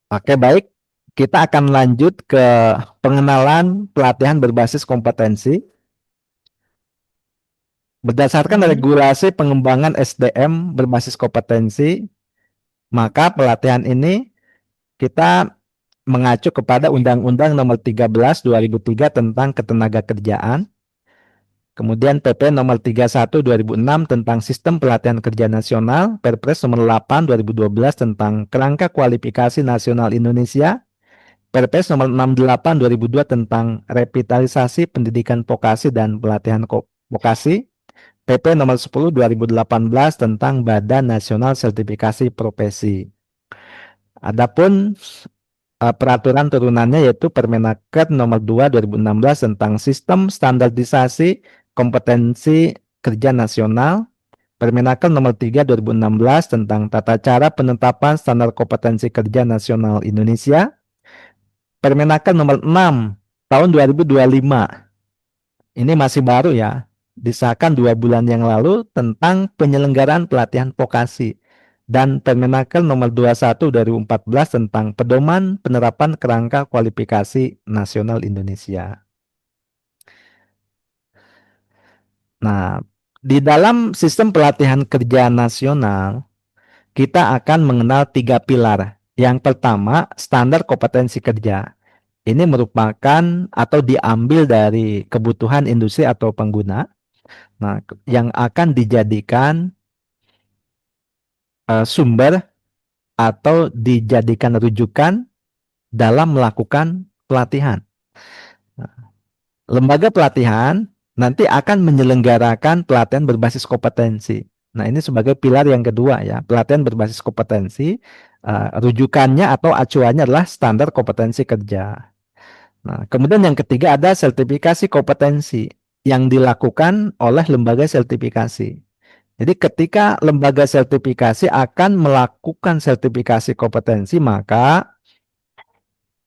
Oke, baik. Kita akan lanjut ke pengenalan pelatihan berbasis kompetensi. Berdasarkan Mhm. regulasi pengembangan SDM berbasis kompetensi, maka pelatihan ini kita mengacu kepada Undang-Undang Nomor 13 2003 tentang Ketenagakerjaan, kemudian PP Nomor 31 2006 tentang Sistem Pelatihan Kerja Nasional, Perpres Nomor 8 2012 tentang Kerangka Kualifikasi Nasional Indonesia, Perpres Nomor 68 2002 tentang Revitalisasi Pendidikan Vokasi dan Pelatihan Vokasi, PP Nomor 10 2018 tentang Badan Nasional Sertifikasi Profesi. Adapun peraturan turunannya yaitu Permenaker Nomor 2 2016 tentang Sistem Standarisasi Kompetensi Kerja Nasional, Permenaker Nomor 3 2016 tentang Tata Cara Penetapan Standar Kompetensi Kerja Nasional Indonesia, Permenaker Nomor 6 tahun 2025. Ini masih baru ya, disahkan 2 bulan yang lalu tentang penyelenggaraan pelatihan vokasi, dan Permenaker Nomor 21 2014 tentang pedoman penerapan kerangka kualifikasi nasional Indonesia. Nah, di dalam sistem pelatihan kerja nasional, kita akan mengenal 3 pilar. Yang pertama, standar kompetensi kerja. Ini merupakan atau diambil dari kebutuhan industri atau pengguna. Nah, yang akan dijadikan sumber atau dijadikan rujukan dalam melakukan pelatihan. Nah, lembaga pelatihan nanti akan menyelenggarakan pelatihan berbasis kompetensi. Nah, ini sebagai pilar yang kedua ya, pelatihan berbasis kompetensi. Rujukannya atau acuannya adalah standar kompetensi kerja. Nah, kemudian yang ketiga ada sertifikasi kompetensi yang dilakukan oleh lembaga sertifikasi. Jadi ketika lembaga sertifikasi akan melakukan sertifikasi kompetensi, maka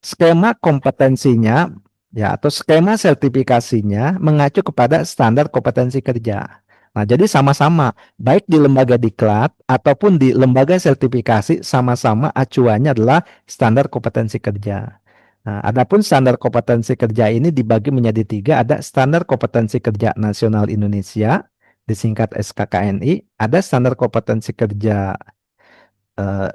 skema kompetensinya ya atau skema sertifikasinya mengacu kepada standar kompetensi kerja. Nah, jadi sama-sama baik di lembaga diklat ataupun di lembaga sertifikasi sama-sama acuannya adalah standar kompetensi kerja. Nah, adapun standar kompetensi kerja ini dibagi menjadi 3, ada standar kompetensi kerja nasional Indonesia, disingkat SKKNI, ada standar kompetensi kerja eh,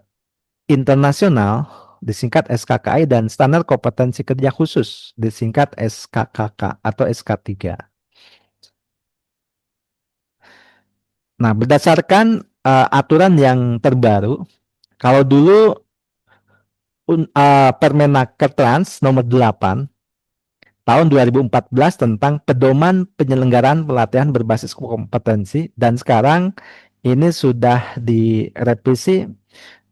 internasional, disingkat SKKI, dan standar kompetensi kerja khusus, disingkat SKKK atau SK3. Nah, berdasarkan aturan yang terbaru, kalau dulu Permenaker Trans nomor 8 tahun 2014 tentang pedoman penyelenggaraan pelatihan berbasis kompetensi, dan sekarang ini sudah direvisi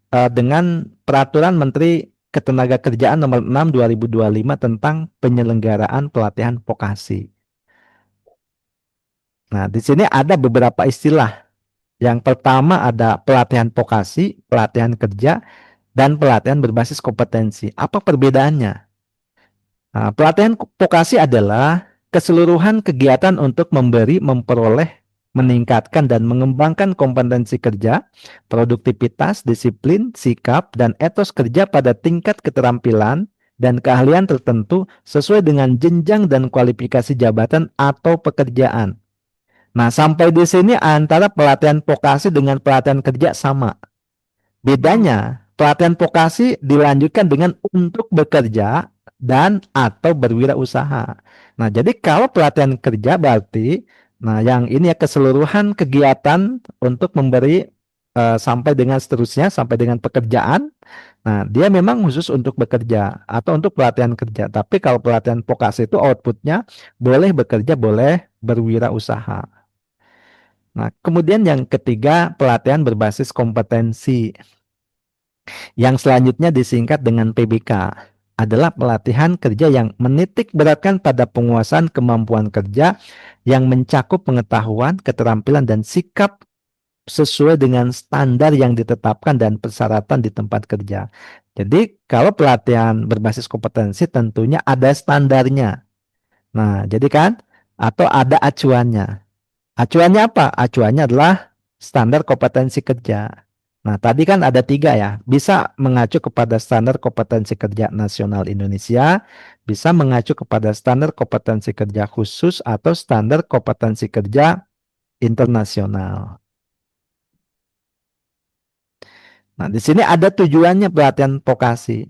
dengan peraturan Menteri Ketenagakerjaan nomor 6 2025 tentang penyelenggaraan pelatihan vokasi. Nah, di sini ada beberapa istilah. Yang pertama ada pelatihan vokasi, pelatihan kerja, dan pelatihan berbasis kompetensi. Apa perbedaannya? Nah, pelatihan vokasi adalah keseluruhan kegiatan untuk memberi, memperoleh, meningkatkan, dan mengembangkan kompetensi kerja, produktivitas, disiplin, sikap, dan etos kerja pada tingkat keterampilan dan keahlian tertentu sesuai dengan jenjang dan kualifikasi jabatan atau pekerjaan. Nah, sampai di sini antara pelatihan vokasi dengan pelatihan kerja sama. Bedanya, pelatihan vokasi dilanjutkan dengan untuk bekerja dan atau berwirausaha. Nah, jadi kalau pelatihan kerja berarti, nah yang ini ya keseluruhan kegiatan untuk memberi sampai dengan seterusnya, sampai dengan pekerjaan. Nah, dia memang khusus untuk bekerja atau untuk pelatihan kerja. Tapi kalau pelatihan vokasi itu outputnya boleh bekerja, boleh berwirausaha. Nah, kemudian yang ketiga, pelatihan berbasis kompetensi. Yang selanjutnya disingkat dengan PBK, adalah pelatihan kerja yang menitik beratkan pada penguasaan kemampuan kerja yang mencakup pengetahuan, keterampilan, dan sikap sesuai dengan standar yang ditetapkan dan persyaratan di tempat kerja. Jadi, kalau pelatihan berbasis kompetensi tentunya ada standarnya. Nah, jadi kan, atau ada acuannya. Acuannya apa? Acuannya adalah standar kompetensi kerja. Nah, tadi kan ada tiga ya, bisa mengacu kepada standar kompetensi kerja nasional Indonesia, bisa mengacu kepada standar kompetensi kerja khusus atau standar kompetensi kerja internasional. Nah, di sini ada tujuannya pelatihan vokasi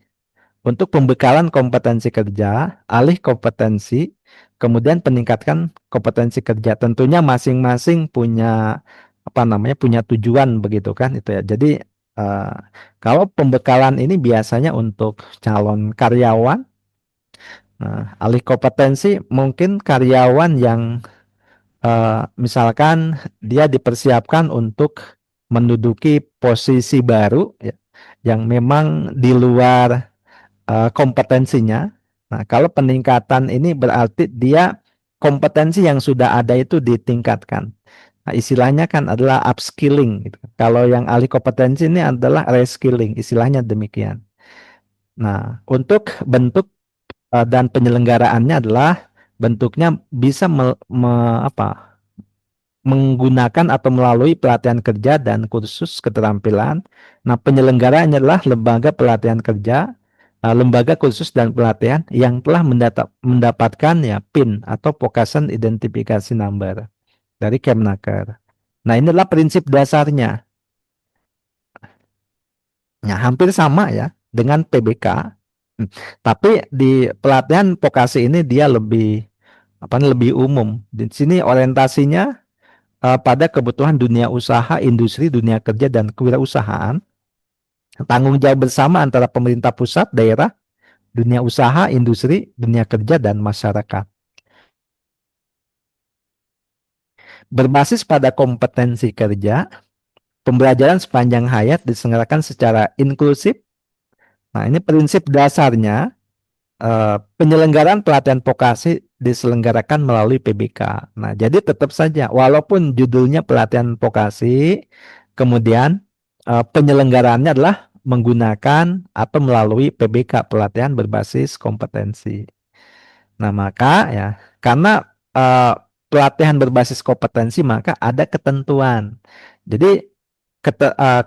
untuk pembekalan kompetensi kerja, alih kompetensi, kemudian peningkatkan kompetensi kerja. Tentunya masing-masing punya apa namanya punya tujuan begitu kan itu ya. Jadi eh, kalau pembekalan ini biasanya untuk calon karyawan, nah, alih kompetensi mungkin karyawan yang misalkan dia dipersiapkan untuk menduduki posisi baru ya, yang memang di luar kompetensinya. Nah, kalau peningkatan ini berarti dia kompetensi yang sudah ada itu ditingkatkan. Nah, istilahnya kan adalah upskilling gitu. Kalau yang alih kompetensi ini adalah reskilling, istilahnya demikian. Nah, untuk bentuk dan penyelenggaraannya adalah bentuknya bisa menggunakan atau melalui pelatihan kerja dan kursus keterampilan. Nah, penyelenggaranya adalah lembaga pelatihan kerja, lembaga kursus dan pelatihan yang telah mendapatkan ya PIN atau Vocation Identification Number dari Kemnaker. Nah, inilah prinsip dasarnya. Nah, hampir sama ya dengan PBK. Hmm. Tapi di pelatihan vokasi ini dia lebih lebih umum. Di sini orientasinya pada kebutuhan dunia usaha, industri, dunia kerja, dan kewirausahaan, tanggung jawab bersama antara pemerintah pusat, daerah, dunia usaha, industri, dunia kerja, dan masyarakat. Berbasis pada kompetensi kerja, pembelajaran sepanjang hayat diselenggarakan secara inklusif. Nah, ini prinsip dasarnya. Penyelenggaraan pelatihan vokasi diselenggarakan melalui PBK. Nah, jadi tetap saja, walaupun judulnya pelatihan vokasi, kemudian penyelenggaraannya adalah menggunakan atau melalui PBK, pelatihan berbasis kompetensi. Nah, maka ya, karena eh, pelatihan berbasis kompetensi, maka ada ketentuan. Jadi,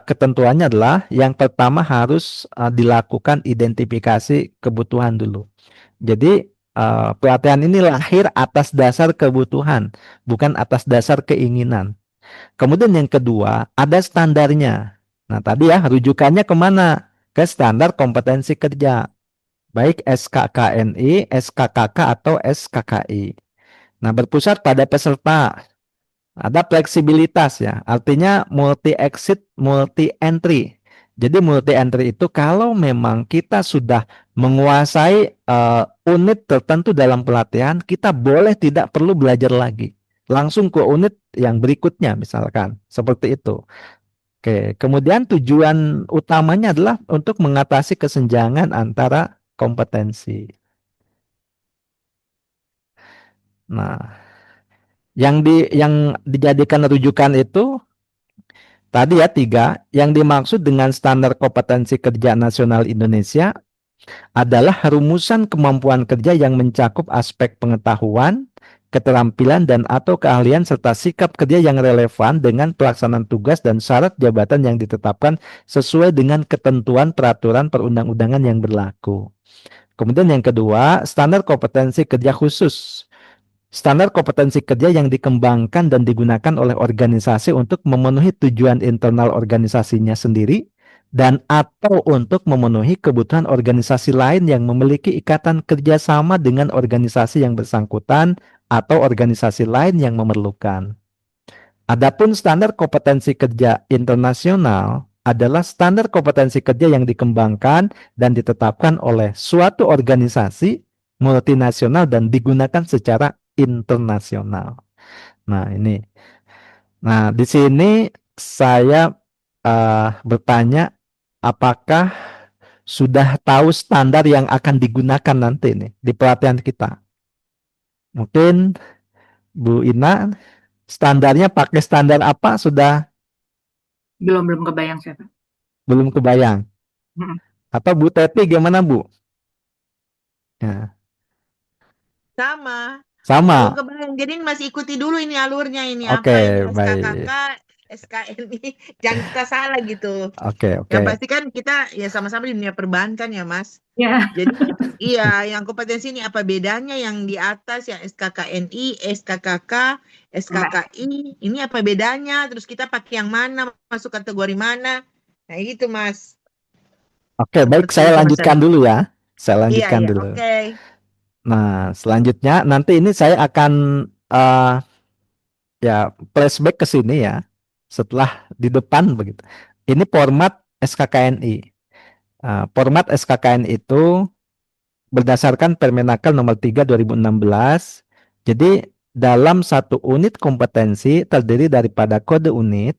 ketentuannya adalah yang pertama harus dilakukan identifikasi kebutuhan dulu. Jadi pelatihan ini lahir atas dasar kebutuhan, bukan atas dasar keinginan. Kemudian yang kedua, ada standarnya. Nah, tadi ya, rujukannya kemana? Ke standar kompetensi kerja, baik SKKNI, SKKK, atau SKKI. Nah, berpusat pada peserta. Ada fleksibilitas ya, artinya multi exit, multi entry. Jadi multi entry itu kalau memang kita sudah menguasai unit tertentu dalam pelatihan, kita boleh tidak perlu belajar lagi. Langsung ke unit yang berikutnya misalkan, seperti itu. Oke, kemudian tujuan utamanya adalah untuk mengatasi kesenjangan antara kompetensi. Nah, yang dijadikan rujukan itu tadi ya tiga, yang dimaksud dengan standar kompetensi kerja nasional Indonesia adalah rumusan kemampuan kerja yang mencakup aspek pengetahuan, keterampilan dan atau keahlian serta sikap kerja yang relevan dengan pelaksanaan tugas dan syarat jabatan yang ditetapkan sesuai dengan ketentuan peraturan perundang-undangan yang berlaku. Kemudian yang kedua, standar kompetensi kerja khusus. Standar kompetensi kerja yang dikembangkan dan digunakan oleh organisasi untuk memenuhi tujuan internal organisasinya sendiri dan atau untuk memenuhi kebutuhan organisasi lain yang memiliki ikatan kerjasama dengan organisasi yang bersangkutan atau organisasi lain yang memerlukan. Adapun standar kompetensi kerja internasional adalah standar kompetensi kerja yang dikembangkan dan ditetapkan oleh suatu organisasi multinasional dan digunakan secara internasional. Nah, ini. Nah, di sini saya bertanya, apakah sudah tahu standar yang akan digunakan nanti nih di pelatihan kita? Mungkin Bu Ina, standarnya pakai standar apa? Sudah Belum kebayang siapa. belum kebayang. Atau Bu Teti gimana, Bu? Ya, Sama, belum sama. kebayang. Jadi masih ikuti dulu ini alurnya ini Oke, apa ini baik. SKKK, SKNI. Jangan kita salah gitu. Oke, Yang oke. pasti kan kita ya sama-sama di dunia perbankan ya, Mas. Ya, Jadi iya, yang kompetensi ini apa bedanya yang di atas yang SKKNI, SKKK, Mbak. SKKI, ini apa bedanya? Terus kita pakai yang mana, masuk kategori mana? Nah, itu Mas. Oke, baik, Seperti saya itu Mas lanjutkan Adi. dulu ya. Saya Iya, lanjutkan iya, dulu. oke. Nah, selanjutnya nanti ini saya akan eh, ya flashback ke sini ya. Setelah di depan begitu. Ini format SKKNI. Format SKKN itu berdasarkan Permenaker nomor 3 2016. Jadi dalam satu unit kompetensi terdiri daripada kode unit,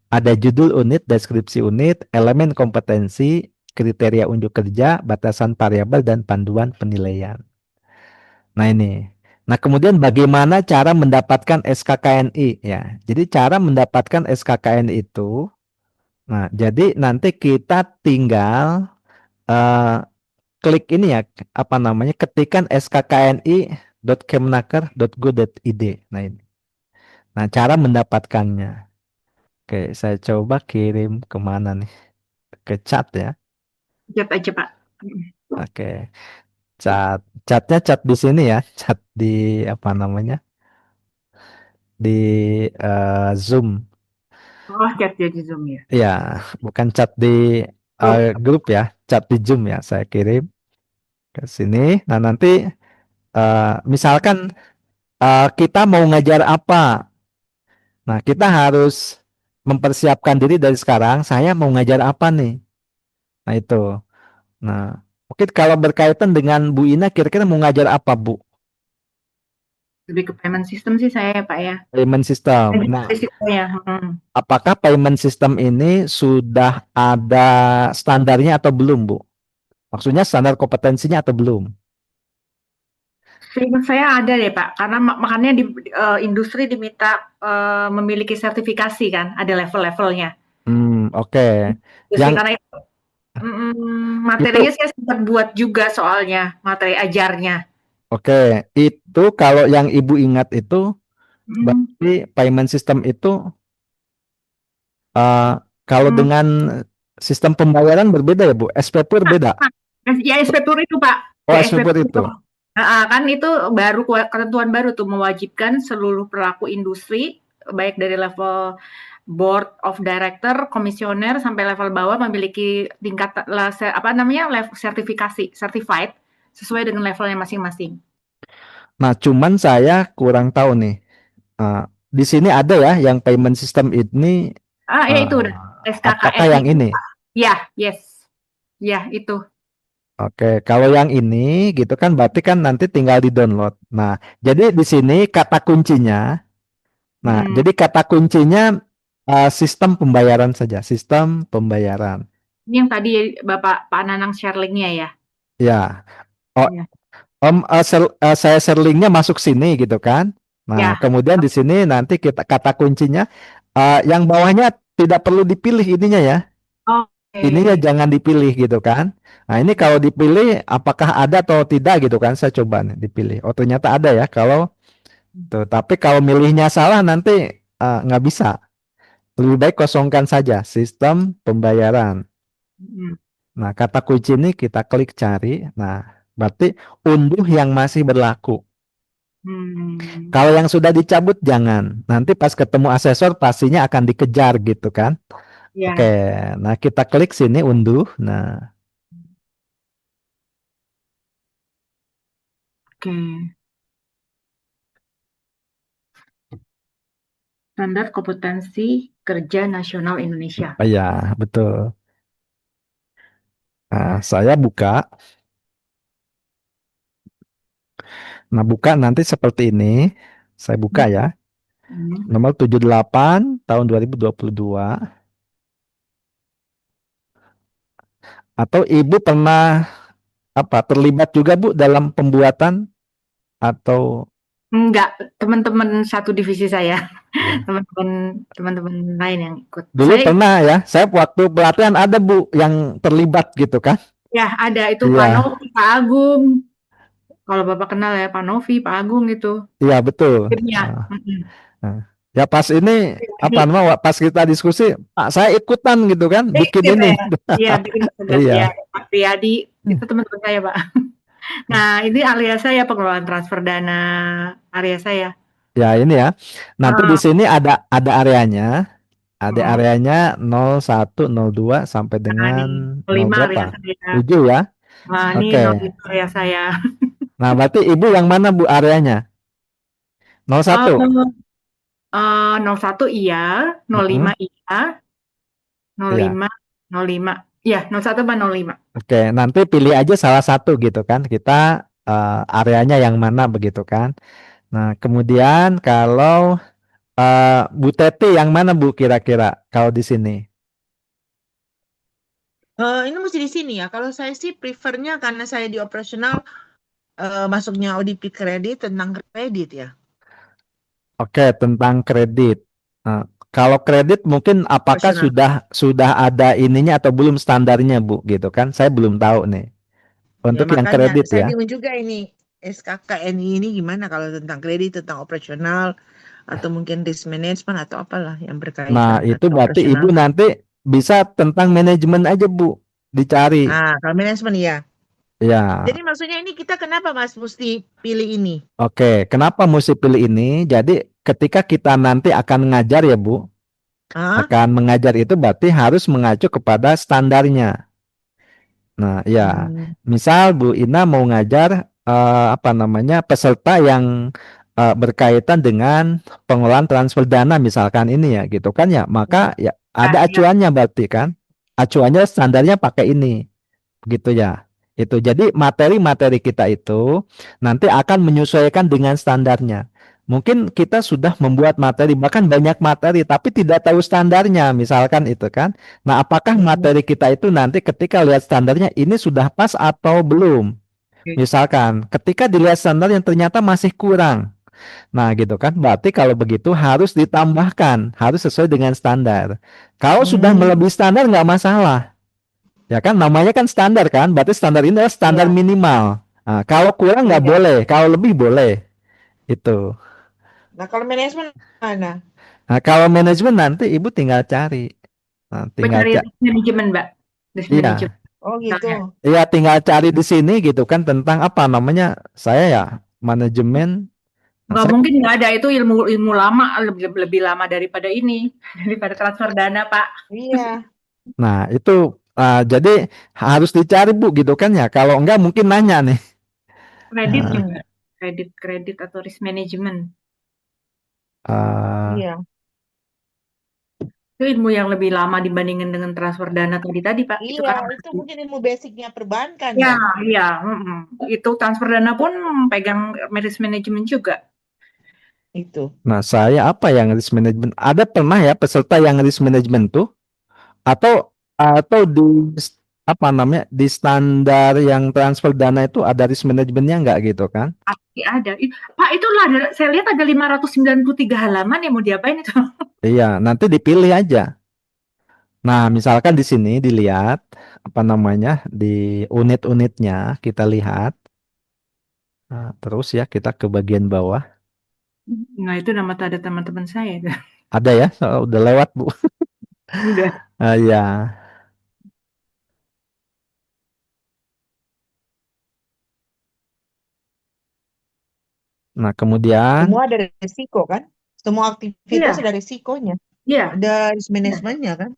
ada judul unit, deskripsi unit, elemen kompetensi, kriteria unjuk kerja, batasan variabel, dan panduan penilaian. Nah ini. Nah kemudian bagaimana cara mendapatkan SKKNI ya? Jadi cara mendapatkan SKKNI itu, nah jadi nanti kita tinggal eh, klik ini ya, apa namanya, ketikan skkni.kemenaker.go.id. Nah ini. Nah cara mendapatkannya. Oke, saya coba kirim kemana nih? Ke chat ya. Chat aja, Pak. Oke, chatnya chat di sini ya, chat di apa namanya, di Zoom. Oh, chat jadi Zoom ya. Ya, bukan chat di Grup. grup ya, chat di Zoom ya. Saya kirim ke sini. Nah nanti misalkan kita mau ngajar apa, nah kita harus mempersiapkan diri dari sekarang. Saya mau ngajar apa nih? Nah itu. Nah, mungkin kalau berkaitan dengan Bu Ina, kira-kira mau ngajar apa, Bu? Lebih ke payment system sih saya, Pak ya. Payment system. Nah, Risikonya. apakah payment system ini sudah ada standarnya atau belum, Bu? Maksudnya standar kompetensinya atau belum? Seingat saya ada deh Pak, karena makanya di industri diminta memiliki sertifikasi kan, ada level-levelnya. Oke. Industri Yang karena itu itu, materinya saya sempat buat juga soalnya materi ajarnya. oke. Itu kalau yang Ibu ingat itu, Mm, berarti payment system itu eh, kalau mm. dengan sistem pembayaran berbeda ya, Bu? SPP berbeda. Ya SP Pur itu Pak, Oh, ya SP SPP Pur itu. itu. Kan itu baru ketentuan baru tuh mewajibkan seluruh pelaku industri baik dari level board of director, komisioner sampai level bawah memiliki tingkat apa namanya level sertifikasi, certified sesuai dengan levelnya masing-masing. Nah, cuman saya kurang tahu nih. Eh, di sini ada ya yang payment system ini, Ya itu udah apakah SKKNI. yang ini? Ya, yes. Ya, itu. Oke, kalau yang ini gitu kan berarti kan nanti tinggal di-download. Nah, jadi di sini kata kuncinya, nah, Hmm. jadi kata kuncinya sistem pembayaran saja, sistem pembayaran. Ini yang tadi Bapak Pak Nanang share linknya ya. Ya. Oh, Ya. saya share linknya masuk sini gitu kan. Nah, Ya. kemudian di sini nanti kita kata kuncinya yang bawahnya tidak perlu dipilih ininya ya. Ininya Oke. jangan dipilih gitu kan. Nah, ini kalau dipilih apakah ada atau tidak gitu kan. Saya coba nih dipilih. Oh, ternyata ada ya kalau tuh. Tapi kalau milihnya salah nanti nggak bisa. Lebih baik kosongkan saja sistem pembayaran. Hmm. Nah, kata kunci ini kita klik cari. Nah, berarti unduh yang masih berlaku. Hmm. Kalau yang sudah dicabut jangan. Nanti pas ketemu asesor pastinya akan dikejar gitu kan. Oke, Ya. nah kita klik sini unduh. Nah, Oke. Standar kompetensi kerja nasional Indonesia. ya betul. Nah, saya buka. Nah, buka nanti seperti ini. Saya buka ya. Hmm. Nomor 78 tahun 2022. Atau Ibu pernah apa terlibat juga Bu dalam pembuatan atau Enggak, teman-teman satu divisi saya, ya. teman-teman lain yang ikut. Dulu Saya pernah ya, saya waktu pelatihan ada Bu yang terlibat gitu kan? ya ada itu Pak Iya, Novi, Pak Agung. Kalau Bapak kenal ya Pak Novi, Pak Agung itu. iya betul. Timnya. Ah, Mm-mm. ah. Ya pas ini apa Jadi namanya pas kita diskusi, Pak saya ikutan gitu kan bikin gitu ini. ya. Iya, bikin tugas ya. Iya. Pak Priyadi itu teman-teman saya, Pak. Nah, ini area saya pengelolaan transfer dana area saya. Ya ini ya. Nanti di Ah, sini ada areanya, ada mm. areanya 01, 02 sampai Nah, dengan ini 0 5 area berapa? saya. 7 ya. Nah, ini Oke. 05 area saya. Nah, berarti Ibu yang mana Bu areanya? Eh 01. 01 iya, 05 Mm-mm. iya, Iya. 05, 05. Iya, 01 apa 05? Oke, nanti pilih aja salah satu gitu kan. Kita areanya yang mana begitu kan. Nah, kemudian kalau Bu Teti yang mana Bu kira-kira kalau di sini? Ini mesti di sini ya. Kalau saya sih prefernya karena saya di operasional masuknya ODP kredit tentang kredit ya. Oke, tentang kredit. Nah, kalau kredit mungkin apakah Operasional. sudah ada ininya atau belum standarnya Bu gitu kan? Saya belum tahu nih. Ya Untuk yang makanya kredit saya ya. bingung juga ini SKKNI ini gimana kalau tentang kredit, tentang operasional atau mungkin risk management atau apalah yang Nah, berkaitan itu atau berarti operasional. Ibu nanti bisa tentang manajemen aja Bu, dicari. Ah, kalau manajemen ya. Ya, Jadi maksudnya ini kita kenapa Mas mesti pilih ini? oke. Kenapa mesti pilih ini? Jadi ketika kita nanti akan ngajar ya Bu, Ah? akan mengajar itu berarti harus mengacu kepada standarnya. Nah, ya, Hmm. misal Bu Ina mau ngajar apa namanya peserta yang berkaitan dengan pengelolaan transfer dana misalkan ini ya, gitu kan ya, maka ya Nah, ada iya. acuannya berarti kan, acuannya standarnya pakai ini, gitu ya. Itu jadi materi-materi kita itu nanti akan menyesuaikan dengan standarnya. Mungkin kita sudah membuat materi, bahkan banyak materi, tapi tidak tahu standarnya, misalkan itu kan. Nah, apakah Hmm. materi kita itu nanti ketika lihat standarnya ini sudah pas atau belum? Misalkan, ketika dilihat standar yang ternyata masih kurang. Nah, gitu kan. Berarti kalau begitu harus ditambahkan, harus sesuai dengan standar. Kalau sudah Hmm. melebihi standar nggak masalah. Ya kan, namanya kan standar kan. Berarti standar ini adalah standar Iya, minimal. Nah, kalau kurang nggak iya. boleh, kalau lebih boleh. Itu. Nah, kalau manajemen mana? Nah, kalau manajemen nanti ibu tinggal cari. Nah, tinggal Pencari cari. risk manajemen, Mbak. Risk Iya, manajemen Oh gitu. misalnya. iya tinggal cari di sini gitu kan tentang apa namanya. Saya ya manajemen. Nah, Nggak saya mungkin nggak ada, itu ilmu ilmu lama, lebih lebih lama daripada ini, daripada transfer dana, Pak. Iya. Nah, itu jadi harus dicari Bu gitu kan ya. Kalau enggak mungkin nanya nih. Kredit Nah, juga. Kredit atau risk management. eh, Iya. Itu ilmu yang lebih lama dibandingkan dengan transfer dana tadi, Pak. Itu Iya, karena itu mungkin ilmu basicnya perbankan ya, ya. iya, itu transfer dana pun pegang risk management juga. Itu. nah, saya apa yang risk management? Ada pernah ya peserta yang risk management tuh atau di apa namanya di standar yang transfer dana itu ada risk manajemennya nggak gitu kan? Pasti ada. Pak, itulah saya lihat ada 593 halaman yang mau diapain itu? Iya, nanti dipilih aja. Nah, misalkan di sini dilihat apa namanya di unit-unitnya kita lihat. Nah, terus ya kita ke bagian bawah. Nah, itu nama ada teman-teman saya itu. Ada ya, udah lewat Bu. Udah. Ya. Nah, kemudian Semua ada resiko kan? Semua aktivitas Iya, ada resikonya. iya, Ada risk manajemennya kan?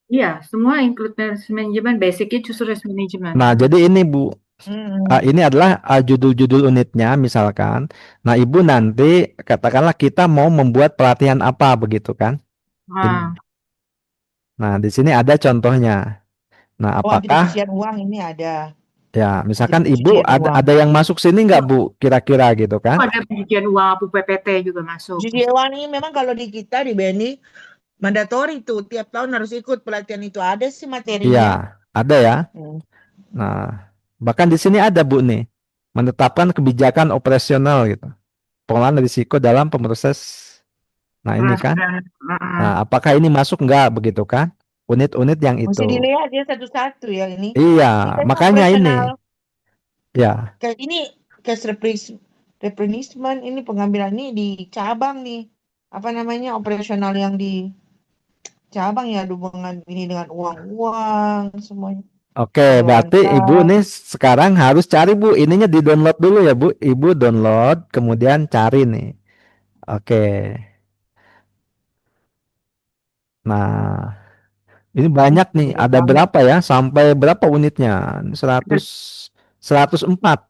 iya. Semua include risk management. Basicnya justru risk management. nah jadi ini Bu, Hmm. ini adalah judul-judul unitnya misalkan. Nah, Ibu nanti katakanlah kita mau membuat pelatihan apa begitu kan? Ini. Nah, Nah, di sini ada contohnya. Nah, Oh, anti apakah pencucian uang ini ada. ya Anti misalkan Ibu pencucian ada uang. ada yang masuk sini nggak Bu kira-kira gitu kan? ada pencucian uang, PPT juga masuk. Pencucian uang ini memang kalau di kita di BNI mandatory tuh tiap tahun harus ikut pelatihan itu ada sih Iya, materinya. ada ya. Hmm. Nah, bahkan di sini ada Bu nih, menetapkan kebijakan operasional gitu. Pengelolaan risiko dalam pemproses. Nah, ini Transfer kan. dana. Nah, apakah ini masuk nggak begitu kan? Unit-unit yang Mesti itu. dilihat ya satu-satu ya ini. Iya, Ini kayaknya makanya ini. operasional. Ya, Kayak ini cash replenishment ini pengambilan ini di cabang nih. apa namanya operasional yang di cabang ya, ada hubungan ini dengan uang-uang semuanya, Oke, pengelolaan berarti Ibu kas. nih sekarang harus cari Bu. Ininya di-download dulu ya Bu. Ibu download, kemudian cari nih. Oke. Nah, ini banyak nih. Banyak Ada banget. berapa ya? Sampai berapa unitnya? Ini 104.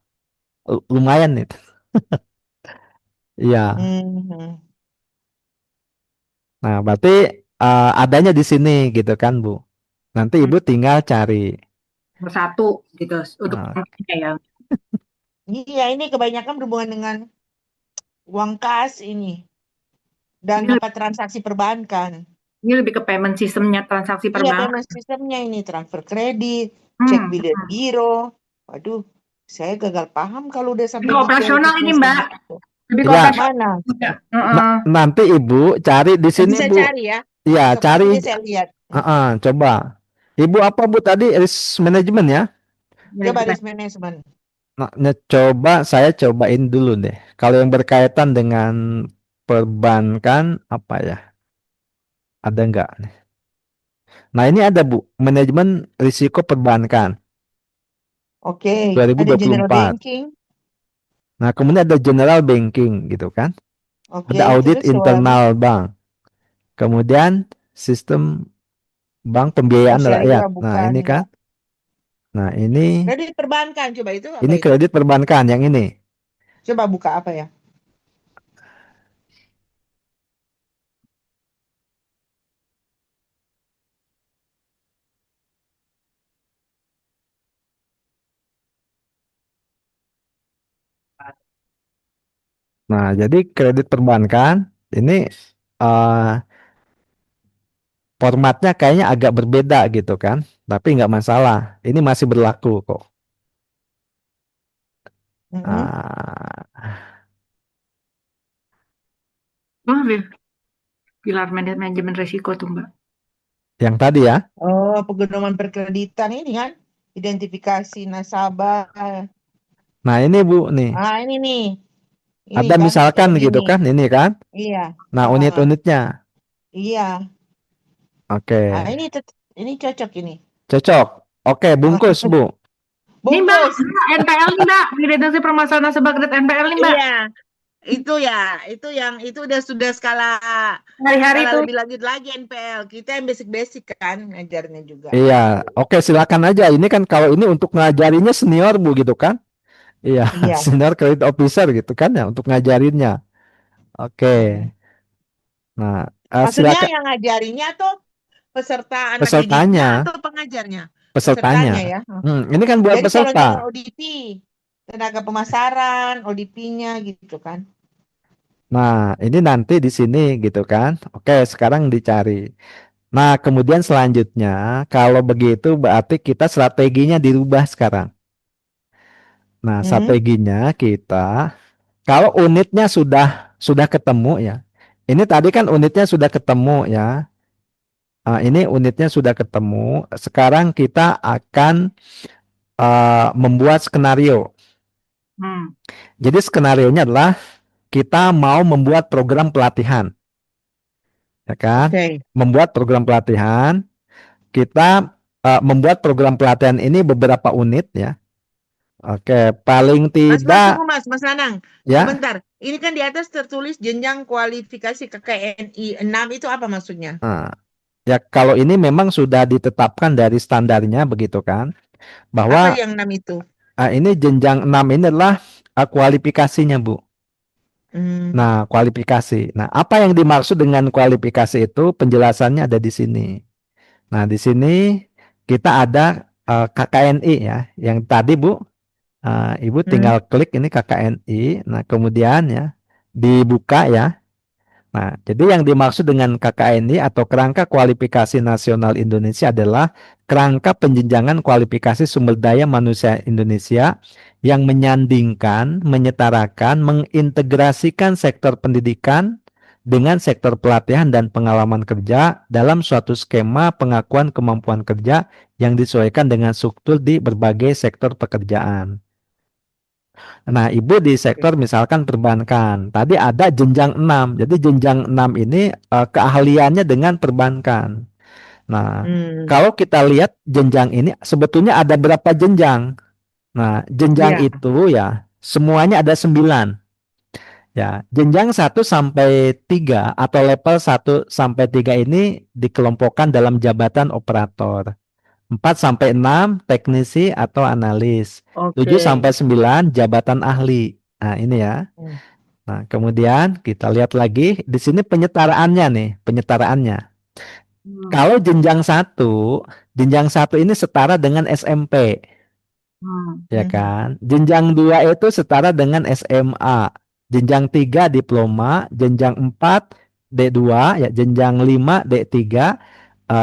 Lumayan nih. Iya. Hmm. Nah, berarti adanya di sini gitu kan, Bu. Nanti Ibu tinggal cari. Bersatu gitu untuk Nah, kontennya ya. Iya, ini kebanyakan berhubungan dengan uang kas ini dan Ini, apa transaksi perbankan. ini lebih ke payment sistemnya transaksi Iya, perbankan. payment sistemnya ini transfer kredit, cek Hmm. bilet giro. Waduh, saya gagal paham kalau udah Ini sampai detail operasional ini teknisnya Mbak, gitu. lebih ke iya. operasional. Mana? Heeh. Nanti Ibu cari di sini, Bisa Bu. cari ya. Iya, Besok pagi cari. deh saya lihat. Coba. Ibu apa Bu tadi? Risk management ya? Coba Manajemen. risk management. Nah, saya cobain dulu deh. Kalau yang berkaitan dengan perbankan apa ya? Ada nggak nih? Nah, ini ada Bu, manajemen risiko perbankan Oke, ada general 2024. banking. Nah, kemudian ada general banking gitu kan. Oke, Ada audit terus lagi internal bank. Kemudian sistem bank oh, pembiayaan rakyat. syariah Nah, bukan ini ya. kan. Nah, ini Kredit perbankan coba itu apa ini itu? kredit perbankan yang ini. Coba buka apa ya? Nah, jadi kredit perbankan ini eh formatnya kayaknya agak berbeda gitu kan. Tapi nggak masalah. Ini masih berlaku kok. Mm-mm. Ah, Oh, pilar manajemen risiko tuh Mbak. yang tadi ya. Oh, penggunaan perkreditan ini kan, identifikasi nasabah. Nah, ini Bu nih. Ah, ini Ada kan kayak misalkan gitu begini. kan, ini kan. Iya, Nah, ah, unit-unitnya. iya. Ah, Oke. ini cocok ini. Cocok. Oke, bungkus, Bu. Ini Mbak, Bungkus. NPL nih Mbak, identifikasi permasalahan nasabah kredit NPL nih Mbak. Iya, itu ya, itu sudah skala Hari-hari skala itu. lebih lanjut lagi NPL. Kita yang basic-basic kan ngajarnya juga. Iya. Oke, silakan aja. Ini kan kalau ini untuk ngajarinya senior, Bu, gitu kan. Iya, Iya. senior credit officer gitu kan ya untuk ngajarinnya. Oke. Mm. Nah, Maksudnya silakan yang ngajarinya tuh peserta anak didiknya pesertanya, atau pengajarnya? pesertanya. Pesertanya ya. Ini kan buat Jadi calon-calon peserta. ODP, tenaga pemasaran, ODP-nya gitu kan. Nah, ini nanti di sini gitu kan. Oke, sekarang dicari. Nah, kemudian selanjutnya, kalau begitu berarti kita strateginya dirubah sekarang. Nah, Hmm. strateginya kita, kalau unitnya sudah ketemu ya. Ini tadi kan unitnya sudah ketemu ya. Nah, ini unitnya sudah ketemu. Sekarang kita akan membuat skenario. Hmm. Jadi skenarionya adalah kita mau membuat program pelatihan, ya kan? Oke. Membuat program pelatihan. Kita membuat program pelatihan ini beberapa unit ya. Oke, paling Mas, tunggu tidak Mas Nanang. ya. Sebentar. Ini kan di atas tertulis jenjang kualifikasi KKNI 6 itu apa maksudnya? Nah, ya kalau ini memang sudah ditetapkan dari standarnya begitu kan, Apa bahwa yang 6 itu? ini jenjang 6 ini adalah kualifikasinya, Bu. Hmm. Nah, kualifikasi. Nah, apa yang dimaksud dengan kualifikasi itu penjelasannya ada di sini. Nah, di sini kita ada KKNI ya, yang tadi Bu, Ibu Hmm. tinggal klik ini KKNI. Nah, kemudian ya dibuka ya. Nah, jadi yang dimaksud dengan KKNI atau Kerangka Kualifikasi Nasional Indonesia adalah kerangka penjenjangan kualifikasi sumber daya manusia Indonesia yang menyandingkan, menyetarakan, mengintegrasikan sektor pendidikan dengan sektor pelatihan dan pengalaman kerja dalam suatu skema pengakuan kemampuan kerja yang disesuaikan dengan struktur di berbagai sektor pekerjaan. Nah, Ibu di sektor misalkan perbankan. Tadi ada jenjang 6. Jadi jenjang 6 ini keahliannya dengan perbankan. Nah, Hmm. kalau kita lihat jenjang ini sebetulnya ada berapa jenjang? Nah, jenjang Iya. itu ya semuanya ada 9. Ya, jenjang 1 sampai 3 atau level 1 sampai 3 ini dikelompokkan dalam jabatan operator. 4 sampai 6 teknisi atau analis. 7 sampai 9 jabatan ahli. Nah, ini ya. Hmm. Nah, kemudian kita lihat lagi di sini penyetaraannya nih, penyetaraannya. Hmm. Kalau jenjang satu ini setara dengan SMP, ya Mhm. kan? Jenjang 2 itu setara dengan SMA. Jenjang 3 diploma, jenjang 4 D2, ya, jenjang 5 D3,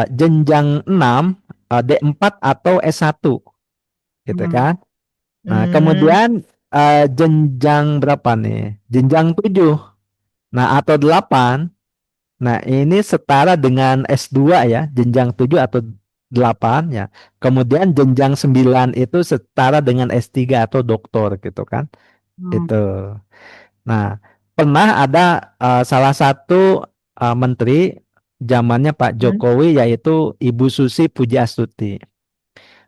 jenjang 6 D4 atau S1, gitu Hmm. kan? Nah, Hmm. kemudian jenjang berapa nih? Jenjang 7. Nah, atau 8. Nah, ini setara dengan S2 ya, jenjang 7 atau 8 ya. Kemudian jenjang 9 itu setara dengan S3 atau doktor gitu kan. Hmm. Itu. Nah, pernah ada salah satu menteri zamannya Pak Hmm. Jokowi yaitu Ibu Susi Pujiastuti.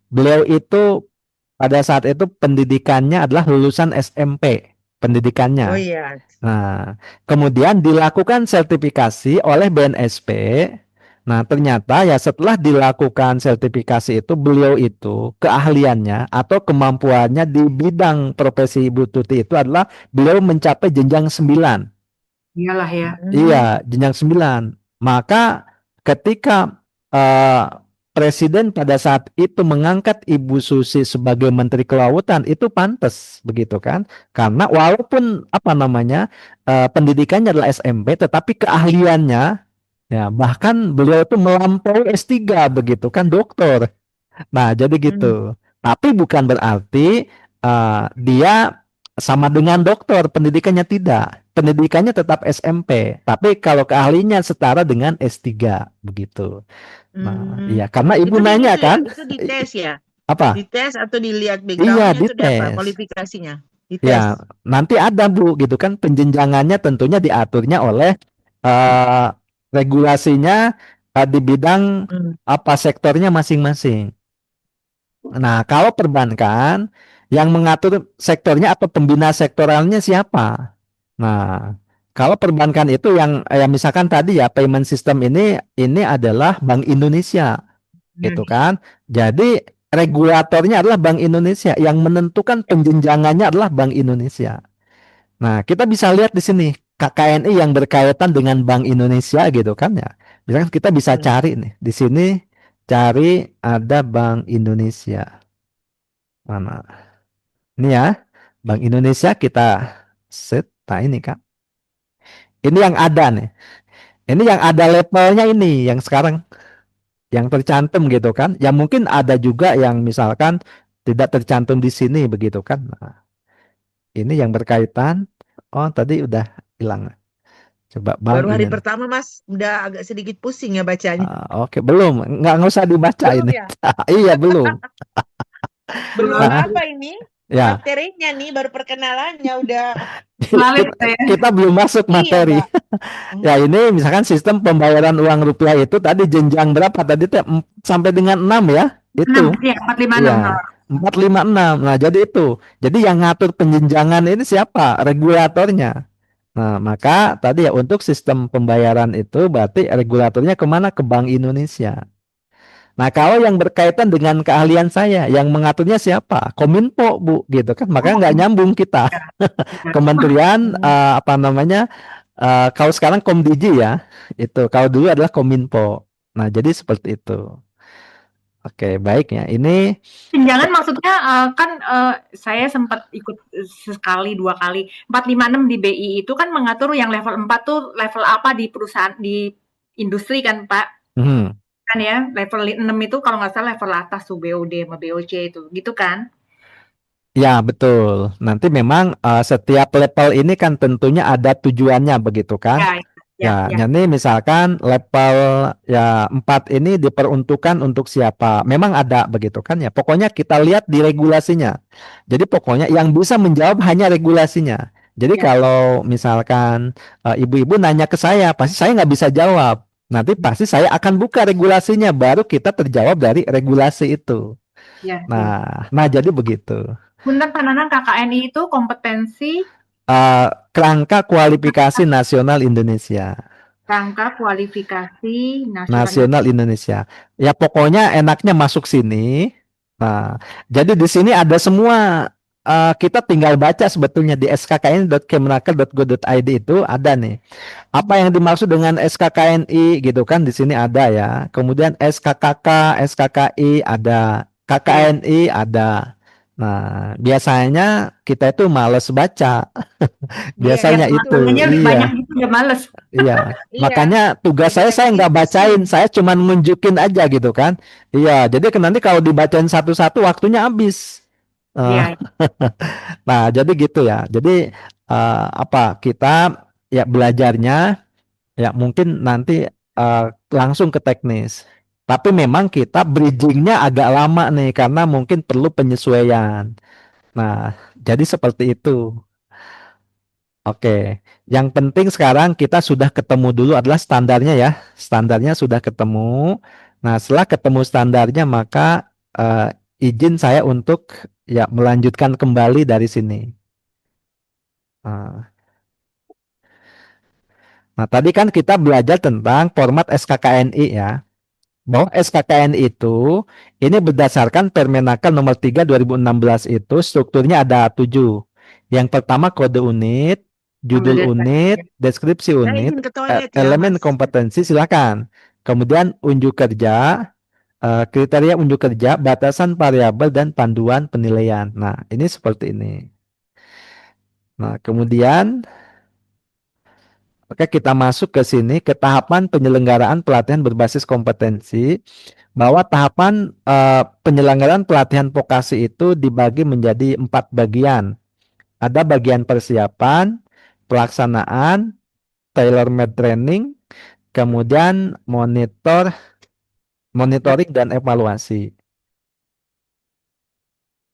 Beliau itu pada saat itu pendidikannya adalah lulusan SMP, Oh pendidikannya. iya. Nah, kemudian dilakukan sertifikasi oleh BNSP. Nah, ternyata ya setelah dilakukan sertifikasi itu beliau itu keahliannya atau kemampuannya di bidang profesi Ibu Tuti itu adalah beliau mencapai jenjang 9. Iyalah ya. Hmm. Iya, jenjang 9. Maka ketika eh, Presiden pada saat itu mengangkat Ibu Susi sebagai Menteri Kelautan itu pantas begitu kan? Karena walaupun apa namanya pendidikannya adalah SMP, tetapi keahliannya ya bahkan beliau itu melampaui S3 begitu kan, doktor. Nah, jadi Hmm. gitu. Tapi bukan berarti dia sama dengan dokter, pendidikannya tidak. Pendidikannya tetap SMP, tapi kalau keahliannya setara dengan S3 begitu. Nah, Hmm. iya karena ibu Itu di nanya itu ya, kan, itu dites ya. apa? Dites atau dilihat Iya, backgroundnya itu di apa? dites. Kualifikasinya. Dites. Ya, nanti ada Bu gitu kan penjenjangannya tentunya diaturnya oleh eh, regulasinya di bidang Hmm. apa sektornya masing-masing. Nah, kalau perbankan yang mengatur sektornya atau pembina sektoralnya siapa? Nah, kalau perbankan itu yang misalkan tadi ya payment system ini adalah Bank Indonesia, gitu Hmm. kan? Jadi regulatornya adalah Bank Indonesia, yang menentukan penjenjangannya adalah Bank Indonesia. Nah, kita bisa lihat di sini KKNI yang berkaitan dengan Bank Indonesia gitu kan ya. Misalkan kita bisa Hmm. cari nih di sini, cari ada Bank Indonesia. Mana? Ini ya, Bank Indonesia kita set. Nah, ini kan. Ini yang ada nih. Ini yang ada levelnya ini yang sekarang yang tercantum gitu kan. Ya mungkin ada juga yang misalkan tidak tercantum di sini begitu kan. Nah, ini yang berkaitan. Oh, tadi udah hilang. Coba Baru Bank hari ini. pertama Mas, udah agak sedikit pusing ya bacanya. Oke, belum. Nggak usah dibaca Belum ini. ya? Iya, belum. Belum Nah, apa ini? ya. Materinya nih baru perkenalannya udah. Valid Kita, ya. kita belum masuk Iya, materi. Mbak. Ya, ini misalkan sistem pembayaran uang rupiah itu tadi jenjang berapa? Tadi teh sampai dengan 6 ya. 6 Itu. ya, 456. Iya. 456. Nah, jadi itu. Jadi yang ngatur penjenjangan ini siapa? Regulatornya. Nah, maka tadi ya untuk sistem pembayaran itu berarti regulatornya kemana? Ke Bank Indonesia. Nah, kalau yang berkaitan dengan keahlian saya, yang mengaturnya siapa? Kominfo, Bu, gitu kan. Maka nggak Oh, nyambung kita. ya, ya. Kementerian Hmm. apa namanya? Kalau sekarang Komdiji ya, itu. Kalau dulu adalah Kominfo. Nah, jadi seperti itu. Oke, baik ya. Ini Tunjangan maksudnya kan saya sempat ikut sekali 2 kali 456 di BI itu kan mengatur yang level 4 tuh level apa di perusahaan di industri kan Pak hmm, kan ya level 6 itu kalau nggak salah level atas tuh BOD sama BOC itu gitu kan ya betul. Nanti memang setiap level ini kan tentunya ada tujuannya begitu kan? ya Ya, Ya, jadi misalkan level ya 4 ini diperuntukkan untuk siapa? Memang ada begitu kan ya. Pokoknya kita lihat di regulasinya. Jadi pokoknya yang bisa menjawab hanya regulasinya. Jadi ya, kalau misalkan ibu-ibu nanya ke saya, pasti saya nggak bisa jawab. Nanti pasti saya akan buka regulasinya, baru kita terjawab dari regulasi itu. ya, ya. Nah jadi begitu. Punten Pak Nanang, KKNI itu kompetensi Kerangka kualifikasi nasional Indonesia. rangka kualifikasi nasional. Nasional Indonesia. Ya pokoknya enaknya masuk sini. Nah, jadi di sini ada semua. Kita tinggal baca sebetulnya di skkn.kemenaker.go.id itu ada nih. Apa yang dimaksud dengan SKKNI gitu kan di sini ada ya. Kemudian SKKK, SKKI ada, Ya, KKNI ada. Nah, biasanya kita itu males baca. Iya, ya, Biasanya itu, maknanya banyak iya. gitu udah males. Iya, iya. makanya tugas Udah saya nggak pusing. bacain, saya cuman nunjukin aja gitu kan. Iya, jadi nanti kalau dibacain satu-satu waktunya habis. Eh, Ya, nah, jadi gitu ya. Jadi apa kita ya belajarnya ya mungkin nanti langsung ke teknis. Tapi memang kita bridgingnya agak lama nih karena mungkin perlu penyesuaian. Nah, jadi seperti itu. Oke, yang penting sekarang kita sudah ketemu dulu adalah standarnya ya. Standarnya sudah ketemu. Nah, setelah ketemu standarnya maka izin saya untuk ya melanjutkan kembali dari sini. Nah, nah, tadi kan kita belajar tentang format SKKNI ya. Bahwa SKKNI itu ini berdasarkan Permenaker nomor 3 2016 itu strukturnya ada 7. Yang pertama kode unit, ambil judul dari unit, deskripsi Saya unit, izin ke toilet ya, elemen Mas. kompetensi silakan. Kemudian unjuk kerja, kriteria unjuk kerja, batasan variabel dan panduan penilaian. Nah, ini seperti ini. Nah, kemudian oke kita masuk ke sini ke tahapan penyelenggaraan pelatihan berbasis kompetensi. Bahwa tahapan penyelenggaraan pelatihan vokasi itu dibagi menjadi 4 bagian. Ada bagian persiapan, pelaksanaan, tailor-made training, kemudian monitoring dan evaluasi.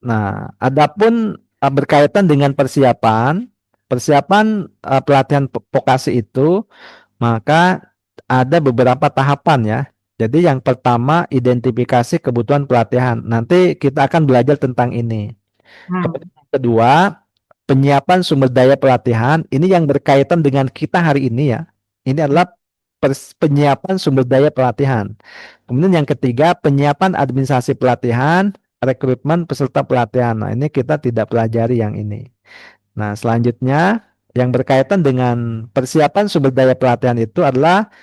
Nah, adapun berkaitan dengan persiapan pelatihan vokasi itu, maka ada beberapa tahapan ya. Jadi yang pertama identifikasi kebutuhan pelatihan. Nanti kita akan belajar tentang ini. Hmm. Kemudian yang kedua, penyiapan sumber daya pelatihan. Ini yang berkaitan dengan kita hari ini ya. Ini adalah penyiapan sumber daya pelatihan. Kemudian yang ketiga, penyiapan administrasi pelatihan, rekrutmen peserta pelatihan. Nah, ini kita tidak pelajari yang ini. Nah, selanjutnya yang berkaitan dengan persiapan sumber daya pelatihan itu adalah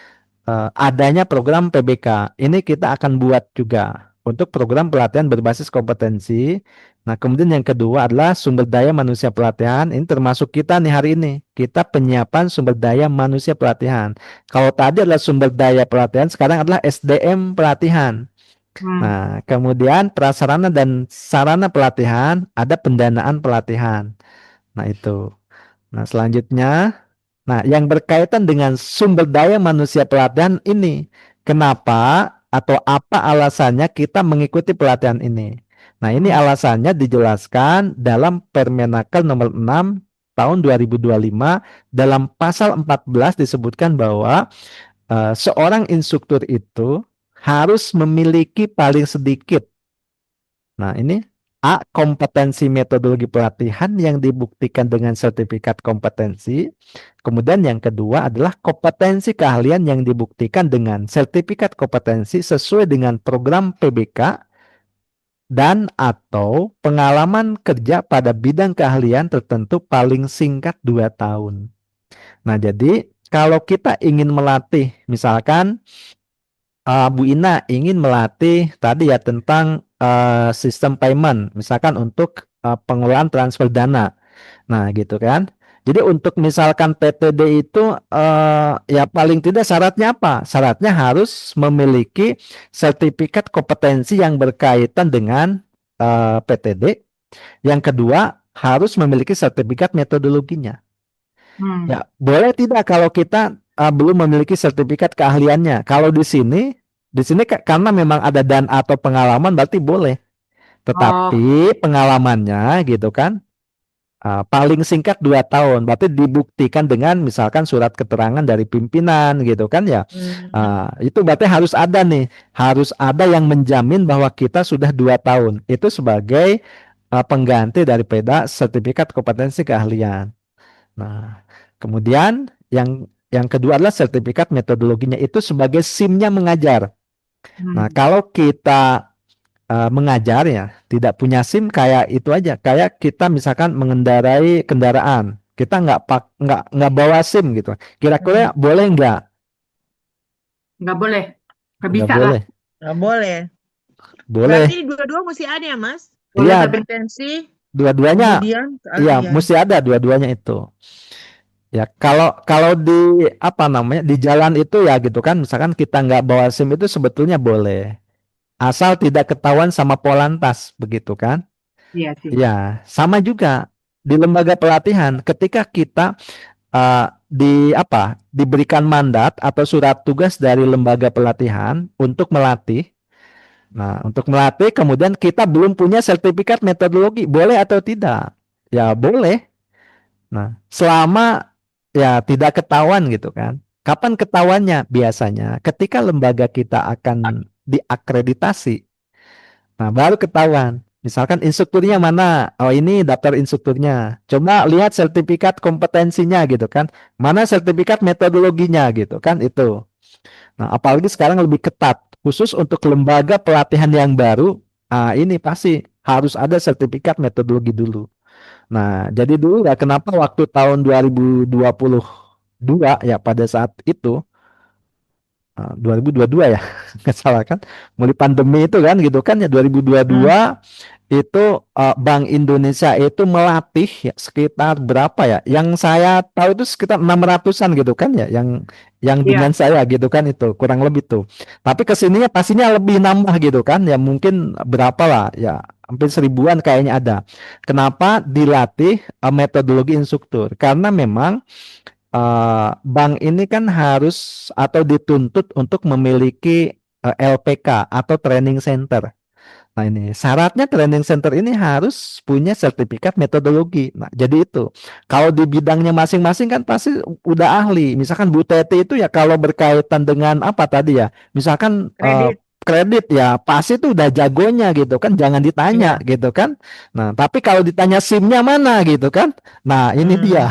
adanya program PBK. Ini kita akan buat juga untuk program pelatihan berbasis kompetensi. Nah, kemudian yang kedua adalah sumber daya manusia pelatihan. Ini termasuk kita nih hari ini. Kita penyiapan sumber daya manusia pelatihan. Kalau tadi adalah sumber daya pelatihan, sekarang adalah SDM pelatihan. Hmm. Nah, kemudian prasarana dan sarana pelatihan, ada pendanaan pelatihan. Nah, itu. Nah, selanjutnya nah, yang berkaitan dengan sumber daya manusia pelatihan ini, kenapa atau apa alasannya kita mengikuti pelatihan ini? Nah, ini Hmm. alasannya dijelaskan dalam Permenaker nomor 6 tahun 2025 dalam pasal 14 disebutkan bahwa seorang instruktur itu harus memiliki paling sedikit. Nah, ini A. Kompetensi metodologi pelatihan yang dibuktikan dengan sertifikat kompetensi. Kemudian yang kedua adalah kompetensi keahlian yang dibuktikan dengan sertifikat kompetensi sesuai dengan program PBK dan atau pengalaman kerja pada bidang keahlian tertentu paling singkat 2 tahun. Nah, jadi kalau kita ingin melatih, misalkan Bu Ina ingin melatih tadi ya tentang sistem payment, misalkan untuk pengelolaan transfer dana. Nah, gitu kan. Jadi untuk misalkan PTD itu ya paling tidak syaratnya apa? Syaratnya harus memiliki sertifikat kompetensi yang berkaitan dengan PTD. Yang kedua, harus memiliki sertifikat metodologinya. Hmm. Ya, boleh tidak kalau kita belum memiliki sertifikat keahliannya. Kalau di sini karena memang ada dan atau pengalaman berarti boleh. Oh, Tetapi pengalamannya gitu kan, paling singkat 2 tahun. Berarti dibuktikan dengan misalkan surat keterangan dari pimpinan gitu kan ya. Hmm. Itu berarti harus ada yang menjamin bahwa kita sudah 2 tahun. Itu sebagai pengganti daripada sertifikat kompetensi keahlian. Nah, kemudian yang kedua adalah sertifikat metodologinya itu sebagai SIM-nya mengajar. Nah, hmm. kalau kita mengajar ya, tidak punya SIM kayak itu aja, kayak kita misalkan mengendarai kendaraan, kita nggak bawa SIM gitu. Hmm. Kira-kira boleh nggak? Nggak boleh, nggak Nggak bisa lah. boleh. Nggak boleh. Berarti Boleh. dua-dua mesti ada ya, Mas? Boleh Iya, tapi Kompetensi, dua-duanya. kemudian Iya, keahlian. mesti ada dua-duanya itu. Ya, kalau kalau di apa namanya di jalan itu ya gitu kan, misalkan kita nggak bawa SIM itu sebetulnya boleh. Asal tidak ketahuan sama Polantas, begitu kan? iya sih. Ya, sama juga di lembaga pelatihan. Ketika kita diberikan mandat atau surat tugas dari lembaga pelatihan untuk melatih. Nah, untuk melatih kemudian kita belum punya sertifikat metodologi, boleh atau tidak? Ya, boleh. Nah, selama ya tidak ketahuan gitu kan. Kapan ketahuannya? Biasanya ketika lembaga kita akan diakreditasi. Nah, baru ketahuan. Misalkan instrukturnya Hmm. mana? Oh, ini daftar instrukturnya. Coba lihat sertifikat kompetensinya gitu kan. Mana sertifikat metodologinya gitu kan itu. Nah, apalagi sekarang lebih ketat. Khusus untuk lembaga pelatihan yang baru, ini pasti harus ada sertifikat metodologi dulu. Nah, jadi dulu ya kenapa waktu tahun 2022 ya pada saat itu 2022 ya nggak salah kan mulai pandemi itu kan gitu kan ya Hmm. 2022 itu Bank Indonesia itu melatih ya, sekitar berapa ya yang saya tahu itu sekitar 600-an gitu kan ya yang dengan Iya. saya gitu kan itu kurang lebih tuh tapi kesininya pastinya lebih nambah gitu kan ya mungkin berapa lah ya hampir 1000-an kayaknya ada kenapa dilatih metodologi instruktur karena memang bank ini kan harus atau dituntut untuk memiliki LPK atau training center. Nah ini syaratnya training center ini harus punya sertifikat metodologi. Nah jadi itu kalau di bidangnya masing-masing kan pasti udah ahli. Misalkan Bu Teti itu ya kalau berkaitan dengan apa tadi ya, misalkan Kredit. kredit ya pasti itu udah jagonya gitu kan, jangan ditanya Iya. gitu kan. Nah tapi kalau ditanya SIM-nya mana gitu kan, nah ini Hmm. dia.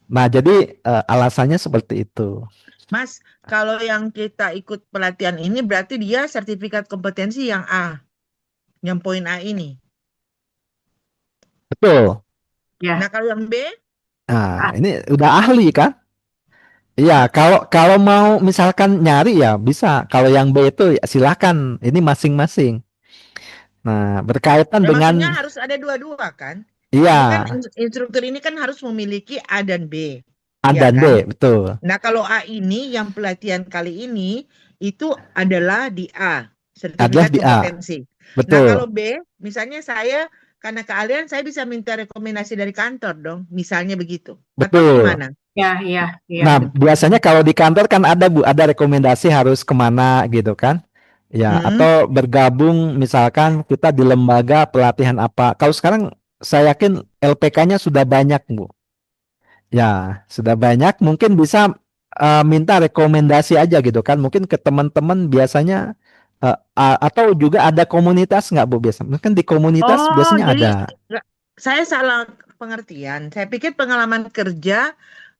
Nah, jadi alasannya seperti itu. Mas, kalau yang kita ikut pelatihan ini berarti dia sertifikat kompetensi yang A, yang poin A ini. Betul. Nah, Ya. kalau yang B, Nah, Ah, ini udah ahli kan? Iya, hah? kalau kalau mau misalkan nyari ya bisa. Kalau yang B itu ya silakan. Ini masing-masing. Nah, berkaitan Ya, maksudnya dengan harus ada dua-dua kan? iya, Ini kan instruktur ini kan harus memiliki A dan B, A ya dan B, kan? betul. Nah, kalau A ini yang pelatihan kali ini itu adalah di A, Adalah sertifikat di A, kompetensi. Nah, kalau betul. B, misalnya saya karena keahlian saya bisa minta rekomendasi dari kantor dong, misalnya begitu. Atau Betul. gimana? ya, iya, iya, Nah, betul. biasanya kalau di kantor kan ada Bu, ada rekomendasi harus kemana gitu kan? Ya, Hmm. atau bergabung misalkan kita di lembaga pelatihan apa. Kalau sekarang saya yakin LPK-nya sudah banyak, Bu. Ya, sudah banyak. Mungkin bisa minta rekomendasi aja gitu kan. Mungkin ke teman-teman biasanya atau juga ada komunitas nggak, Bu, biasa? Mungkin di komunitas Oh, biasanya jadi ada. nggak- saya salah pengertian. Saya pikir pengalaman kerja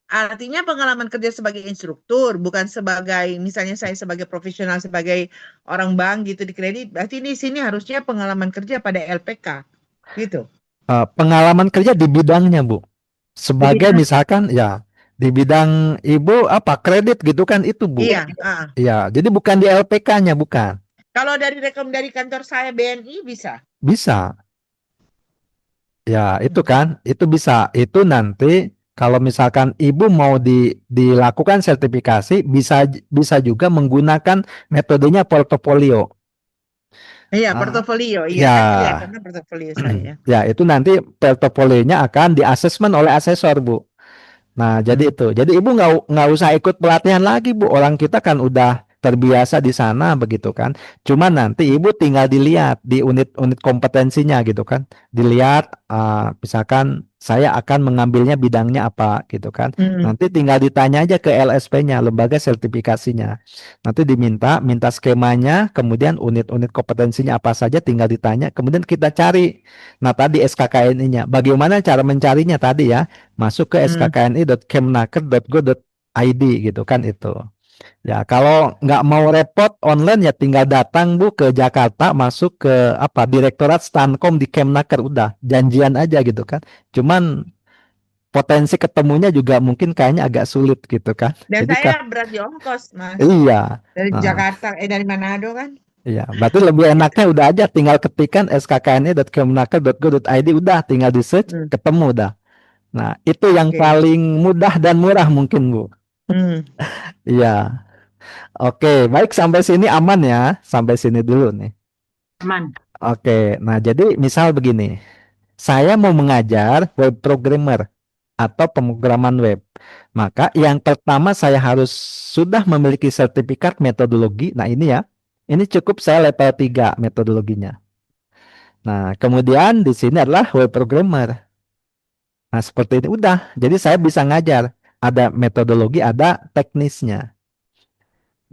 artinya pengalaman kerja sebagai instruktur, bukan sebagai misalnya saya sebagai profesional sebagai orang bank gitu di kredit. Berarti di sini harusnya pengalaman kerja pada LPK gitu. Pengalaman kerja di bidangnya, Bu. Di Sebagai bidang, misalkan ya di bidang ibu apa kredit gitu kan itu Bu. Iya, iya. Ya, jadi bukan di LPK-nya bukan. kalau dari rekom dari kantor saya BNI bisa. Bisa. Ya, itu Hmm. kan, itu bisa. Itu nanti kalau misalkan ibu mau dilakukan sertifikasi bisa juga menggunakan metodenya portofolio. Iya, Ah, portofolio. Iya, kan ya. kelihatannya portofolio saya. Ya, itu nanti portofolionya akan diasesmen oleh asesor, Bu. Nah, Hmm. jadi itu. Jadi ibu nggak usah ikut pelatihan lagi, Bu. Orang kita kan udah terbiasa di sana begitu kan. Cuma nanti ibu tinggal dilihat di unit-unit kompetensinya gitu kan. Dilihat, misalkan saya akan mengambilnya bidangnya apa gitu kan. Hmm. Nanti tinggal ditanya aja ke LSP-nya, lembaga sertifikasinya. Nanti minta skemanya, kemudian unit-unit kompetensinya apa saja, tinggal ditanya. Kemudian kita cari. Nah, tadi SKKNI-nya. Bagaimana cara mencarinya tadi ya? Masuk ke Hmm. skkni.kemnaker.go.id gitu kan itu. Ya, kalau nggak mau repot online ya tinggal datang Bu ke Jakarta, masuk ke apa Direktorat Stankom di Kemnaker, udah janjian aja gitu kan. Cuman potensi ketemunya juga mungkin kayaknya agak sulit gitu kan. Dan Jadi saya kak, berat di ongkos, Mas. iya. Dari Nah, Jakarta, dari Manado kan. iya, berarti lebih enaknya udah aja tinggal ketikan skkni.kemnaker.go.id, udah tinggal di search Hmm. ketemu dah. Nah, itu yang Oke. paling mudah dan murah mungkin, Bu. Hmm. Iya. Oke, baik sampai sini aman ya. Sampai sini dulu nih. Aman. Oke, nah jadi misal begini. Saya mau mengajar web programmer atau pemrograman web. Maka yang pertama saya harus sudah memiliki sertifikat metodologi. Nah, ini ya. Ini cukup saya level 3 metodologinya. Nah, kemudian di sini adalah web programmer. Nah, seperti ini udah. Jadi saya bisa ngajar. Ada metodologi, ada teknisnya.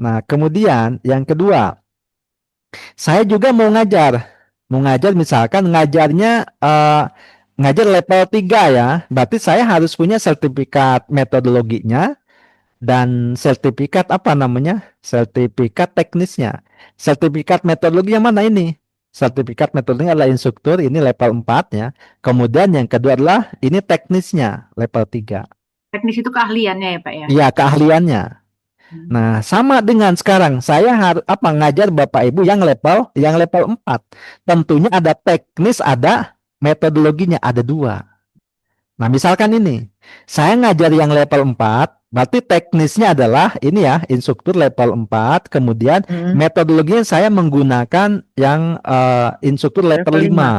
Nah, kemudian yang kedua, saya juga mau ngajar. Mau ngajar misalkan ngajarnya ngajar level 3 ya. Berarti saya harus punya sertifikat metodologinya dan sertifikat apa namanya? Sertifikat teknisnya. Sertifikat metodologi yang mana ini? Sertifikat metodologi adalah instruktur, ini level 4 ya. Kemudian yang kedua adalah ini teknisnya, level 3. Teknis itu keahliannya ya, Pak ya. Iya, keahliannya. Hmm. Nah, sama dengan sekarang saya harus apa ngajar Bapak Ibu yang level 4. Tentunya ada teknis, ada metodologinya, ada dua. Nah, misalkan ini, saya ngajar yang level 4, berarti teknisnya adalah ini ya, instruktur level 4, kemudian Hmm. metodologinya saya menggunakan yang instruktur level Level 5. 5.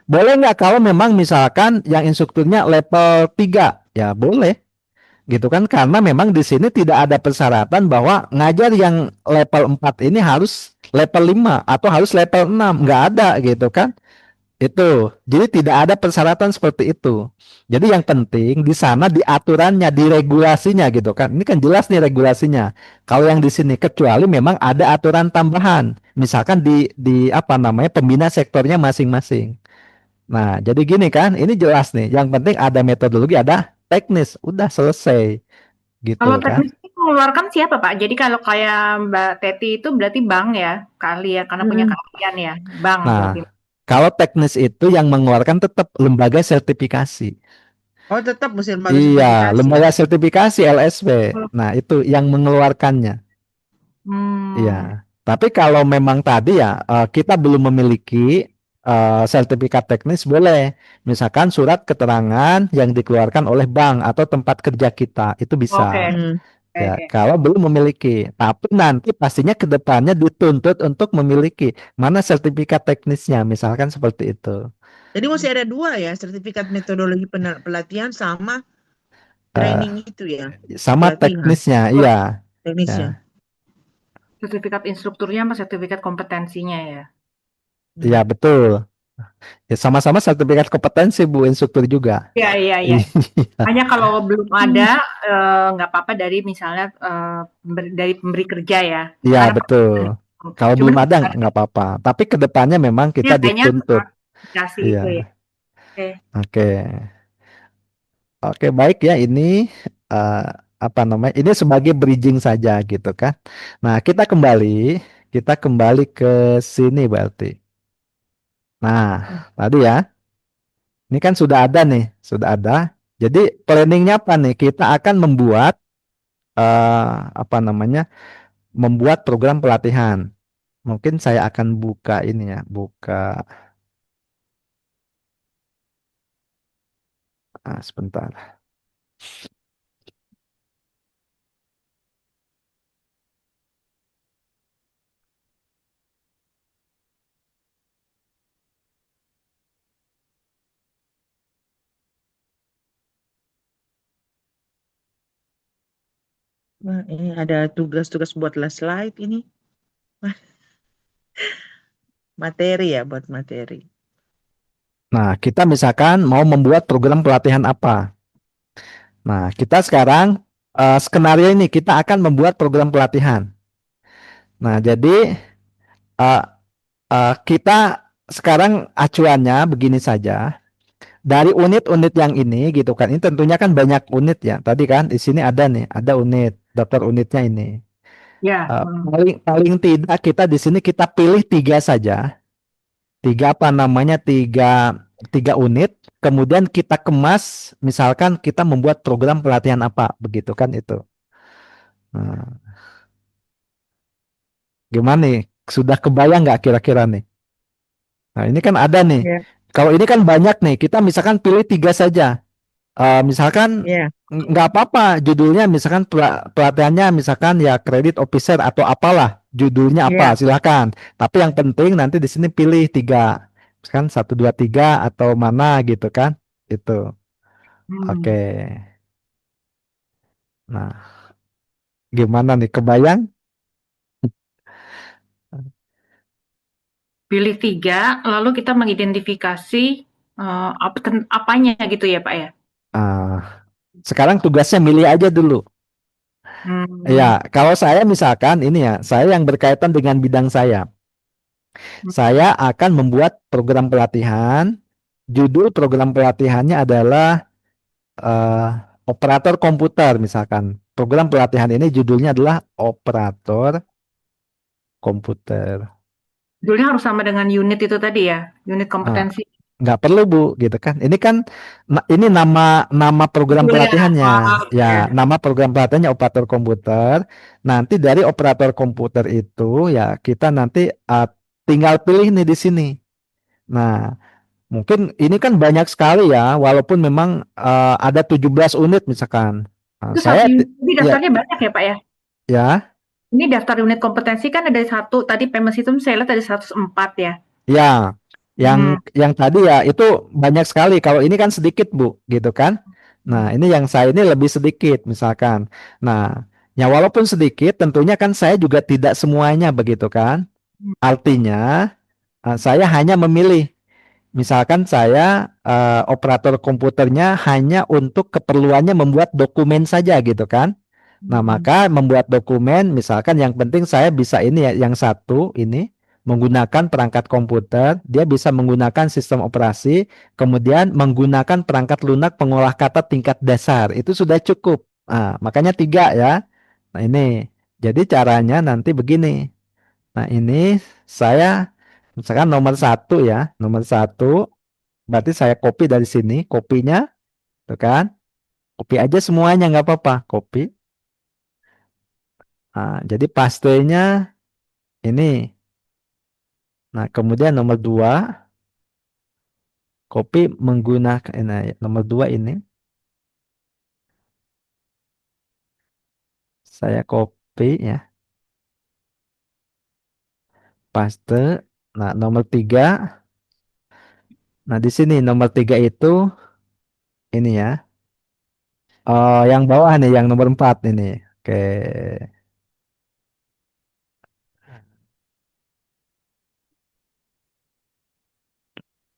Boleh nggak kalau memang misalkan yang instrukturnya level 3? Ya, boleh gitu kan, karena memang di sini tidak ada persyaratan bahwa ngajar yang level 4 ini harus level 5 atau harus level 6, nggak ada gitu kan. Itu jadi tidak ada persyaratan seperti itu. Jadi yang penting di sana di aturannya, di regulasinya gitu kan, ini kan jelas nih regulasinya. Kalau yang di sini kecuali memang ada aturan tambahan, misalkan di apa namanya pembina sektornya masing-masing. Nah, jadi gini kan, ini jelas nih, yang penting ada metodologi, ada teknis, udah selesai gitu Kalau kan. teknis itu mengeluarkan siapa, Pak? Jadi kalau kayak Mbak Teti itu berarti bank ya, keahlian karena punya Hmm. keahlian ya, bank Nah, berarti. kalau teknis itu yang mengeluarkan tetap lembaga sertifikasi. Oh, tetap mesti lembaga Iya, sertifikasi. lembaga sertifikasi LSP. Nah, itu yang mengeluarkannya. Iya. Hmm, Tapi kalau memang tadi ya kita belum memiliki sertifikat teknis, boleh. Misalkan surat keterangan yang dikeluarkan oleh bank atau tempat kerja kita, itu bisa. oke, Hmm. oke, Ya, oke. kalau belum memiliki, tapi nanti pastinya ke depannya dituntut untuk memiliki mana sertifikat teknisnya, misalkan seperti itu. Jadi mesti ada dua ya, sertifikat metodologi pelatihan sama Eh, training itu ya, sama pelatihan, teknisnya, Oh, iya, ya, teknisnya. sertifikat instrukturnya sama sertifikat kompetensinya ya. iya Hmm. betul. Ya, sama-sama sertifikat kompetensi Bu, instruktur juga. Iya, iya, iya. Iya, Hanya kalau belum ada, Hmm. nggak apa-apa dari misalnya dari pemberi kerja ya. iya Karena betul. Kalau cuman belum ada nggak apa-apa. Tapi ke depannya memang kita kayaknya dituntut. aplikasi Iya, itu ya. Oke. oke. Oke, baik ya ini eh, apa namanya? Ini sebagai bridging saja gitu kan. Nah, kita kembali ke sini berarti. Nah, tadi ya, ini kan sudah ada nih, sudah ada. Jadi planningnya apa nih? Kita akan membuat apa namanya? Membuat program pelatihan. Mungkin saya akan buka ini ya, buka sebentar. Wah, ini ada tugas-tugas buat slide ini. Wah, materi ya, buat materi. Nah, kita misalkan mau membuat program pelatihan apa. Nah, kita sekarang skenario ini kita akan membuat program pelatihan. Nah, jadi eh, kita sekarang acuannya begini saja. Dari unit-unit yang ini gitu kan. Ini tentunya kan banyak unit ya. Tadi kan di sini ada nih, ada unit, daftar unitnya ini. Ya, Paling paling tidak kita di sini kita pilih tiga saja. Tiga apa namanya? Tiga unit. Kemudian kita kemas, misalkan kita membuat program pelatihan apa, begitu kan itu. Nah, gimana nih? Sudah kebayang nggak kira-kira nih? Nah, ini kan ada nih. Ya, Kalau ini kan banyak nih. Kita misalkan pilih tiga saja. Misalkan ya, nggak apa-apa judulnya, misalkan pelatihannya misalkan ya credit officer atau apalah judulnya apa, ya. silakan. Tapi yang penting nanti di sini pilih tiga, misalkan satu dua tiga atau mana gitu kan? Itu. Oke. hmm. Nah, gimana nih? Kebayang? Pilih tiga, lalu kita mengidentifikasi apanya gitu ya Pak ya. Ah, sekarang tugasnya milih aja dulu. Hmm. Ya, kalau saya misalkan ini ya, saya yang berkaitan dengan bidang saya. Saya akan membuat program pelatihan. Judul program pelatihannya adalah eh, operator komputer misalkan. Program pelatihan ini judulnya adalah operator komputer. Judulnya harus sama dengan unit itu tadi ya, unit Ah, kompetensi. nggak perlu Bu, gitu kan? Ini kan ini nama nama program Judulnya, pelatihannya. oh, Ya, ya. nama program pelatihannya operator komputer. Nanti dari operator komputer itu ya kita nanti tinggal pilih nih di sini. Nah, mungkin ini kan banyak sekali ya, walaupun memang ada 17 unit misalkan. Nah, Itu saya satu unit, jadi ya daftarnya banyak ya Pak ya. ya Ini daftar unit kompetensi kan ada satu, tadi PEMES itu saya lihat ada 104 ya. ya Hmm. yang tadi ya itu banyak sekali. Kalau ini kan sedikit Bu, gitu kan? Nah, ini yang saya ini lebih sedikit misalkan. Nah, ya walaupun sedikit, tentunya kan saya juga tidak semuanya begitu kan? Artinya saya hanya memilih. Misalkan saya operator komputernya hanya untuk keperluannya membuat dokumen saja gitu kan. Nah, Hmm. maka membuat dokumen misalkan yang penting saya bisa ini ya, yang satu ini menggunakan perangkat komputer, dia bisa menggunakan sistem operasi, kemudian menggunakan perangkat lunak pengolah kata tingkat dasar. Itu sudah cukup. Nah, makanya tiga ya. Nah, ini. Jadi caranya nanti begini. Nah, ini saya misalkan nomor satu ya, nomor satu berarti saya copy dari sini, kopinya, tuh kan? Copy aja semuanya nggak apa-apa, copy. Nah, jadi pastenya ini. Nah, kemudian nomor dua, copy menggunakan nah, nomor dua ini saya copy ya, paste. Nah, nomor tiga, nah di sini nomor tiga itu ini ya. Oh, yang bawah nih, yang nomor empat ini. Oke.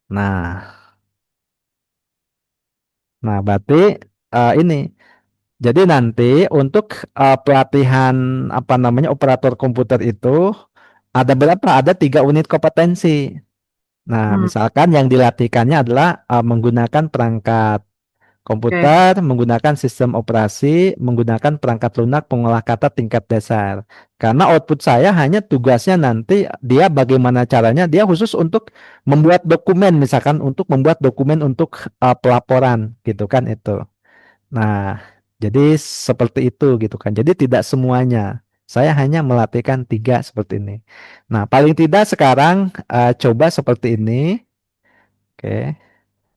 Nah, nah berarti ini. Jadi nanti untuk pelatihan apa namanya operator komputer itu ada berapa? Ada tiga unit kompetensi. Nah, Hmm. misalkan yang dilatihkannya adalah menggunakan perangkat Oke. komputer, menggunakan sistem operasi, menggunakan perangkat lunak pengolah kata tingkat dasar. Karena output saya hanya tugasnya nanti dia bagaimana caranya, dia khusus untuk membuat dokumen, misalkan untuk membuat dokumen untuk pelaporan, gitu kan itu. Nah, jadi seperti itu gitu kan. Jadi tidak semuanya. Saya hanya melatihkan tiga seperti ini. Nah, paling tidak sekarang coba seperti ini. Oke.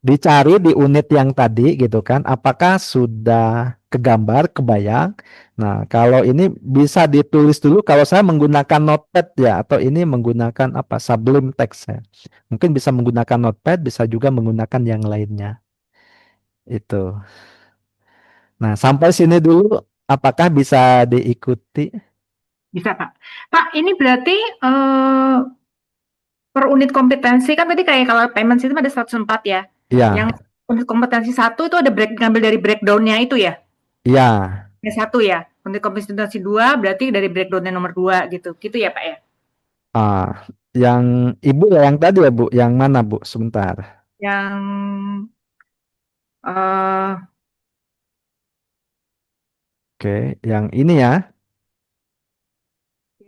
Dicari di unit yang tadi gitu kan. Apakah sudah kegambar, kebayang? Nah, kalau ini bisa ditulis dulu. Kalau saya menggunakan notepad ya, atau ini menggunakan apa? Sublime text ya. Mungkin bisa menggunakan notepad, bisa juga menggunakan yang lainnya. Itu. Nah, sampai sini dulu. apakah bisa diikuti? Bisa, Pak. Pak, ini berarti per unit kompetensi kan tadi kayak kalau payment system ada 104 ya. Iya, Yang unit kompetensi satu itu ada ngambil dari breakdown-nya itu ya. iya. Yang satu ya. Unit kompetensi dua berarti dari breakdown-nya nomor dua gitu. Gitu ya, Pak ya. Ah, yang ibu ya yang tadi ya Bu, yang mana Bu? Sebentar. Yang eh Oke, yang ini ya.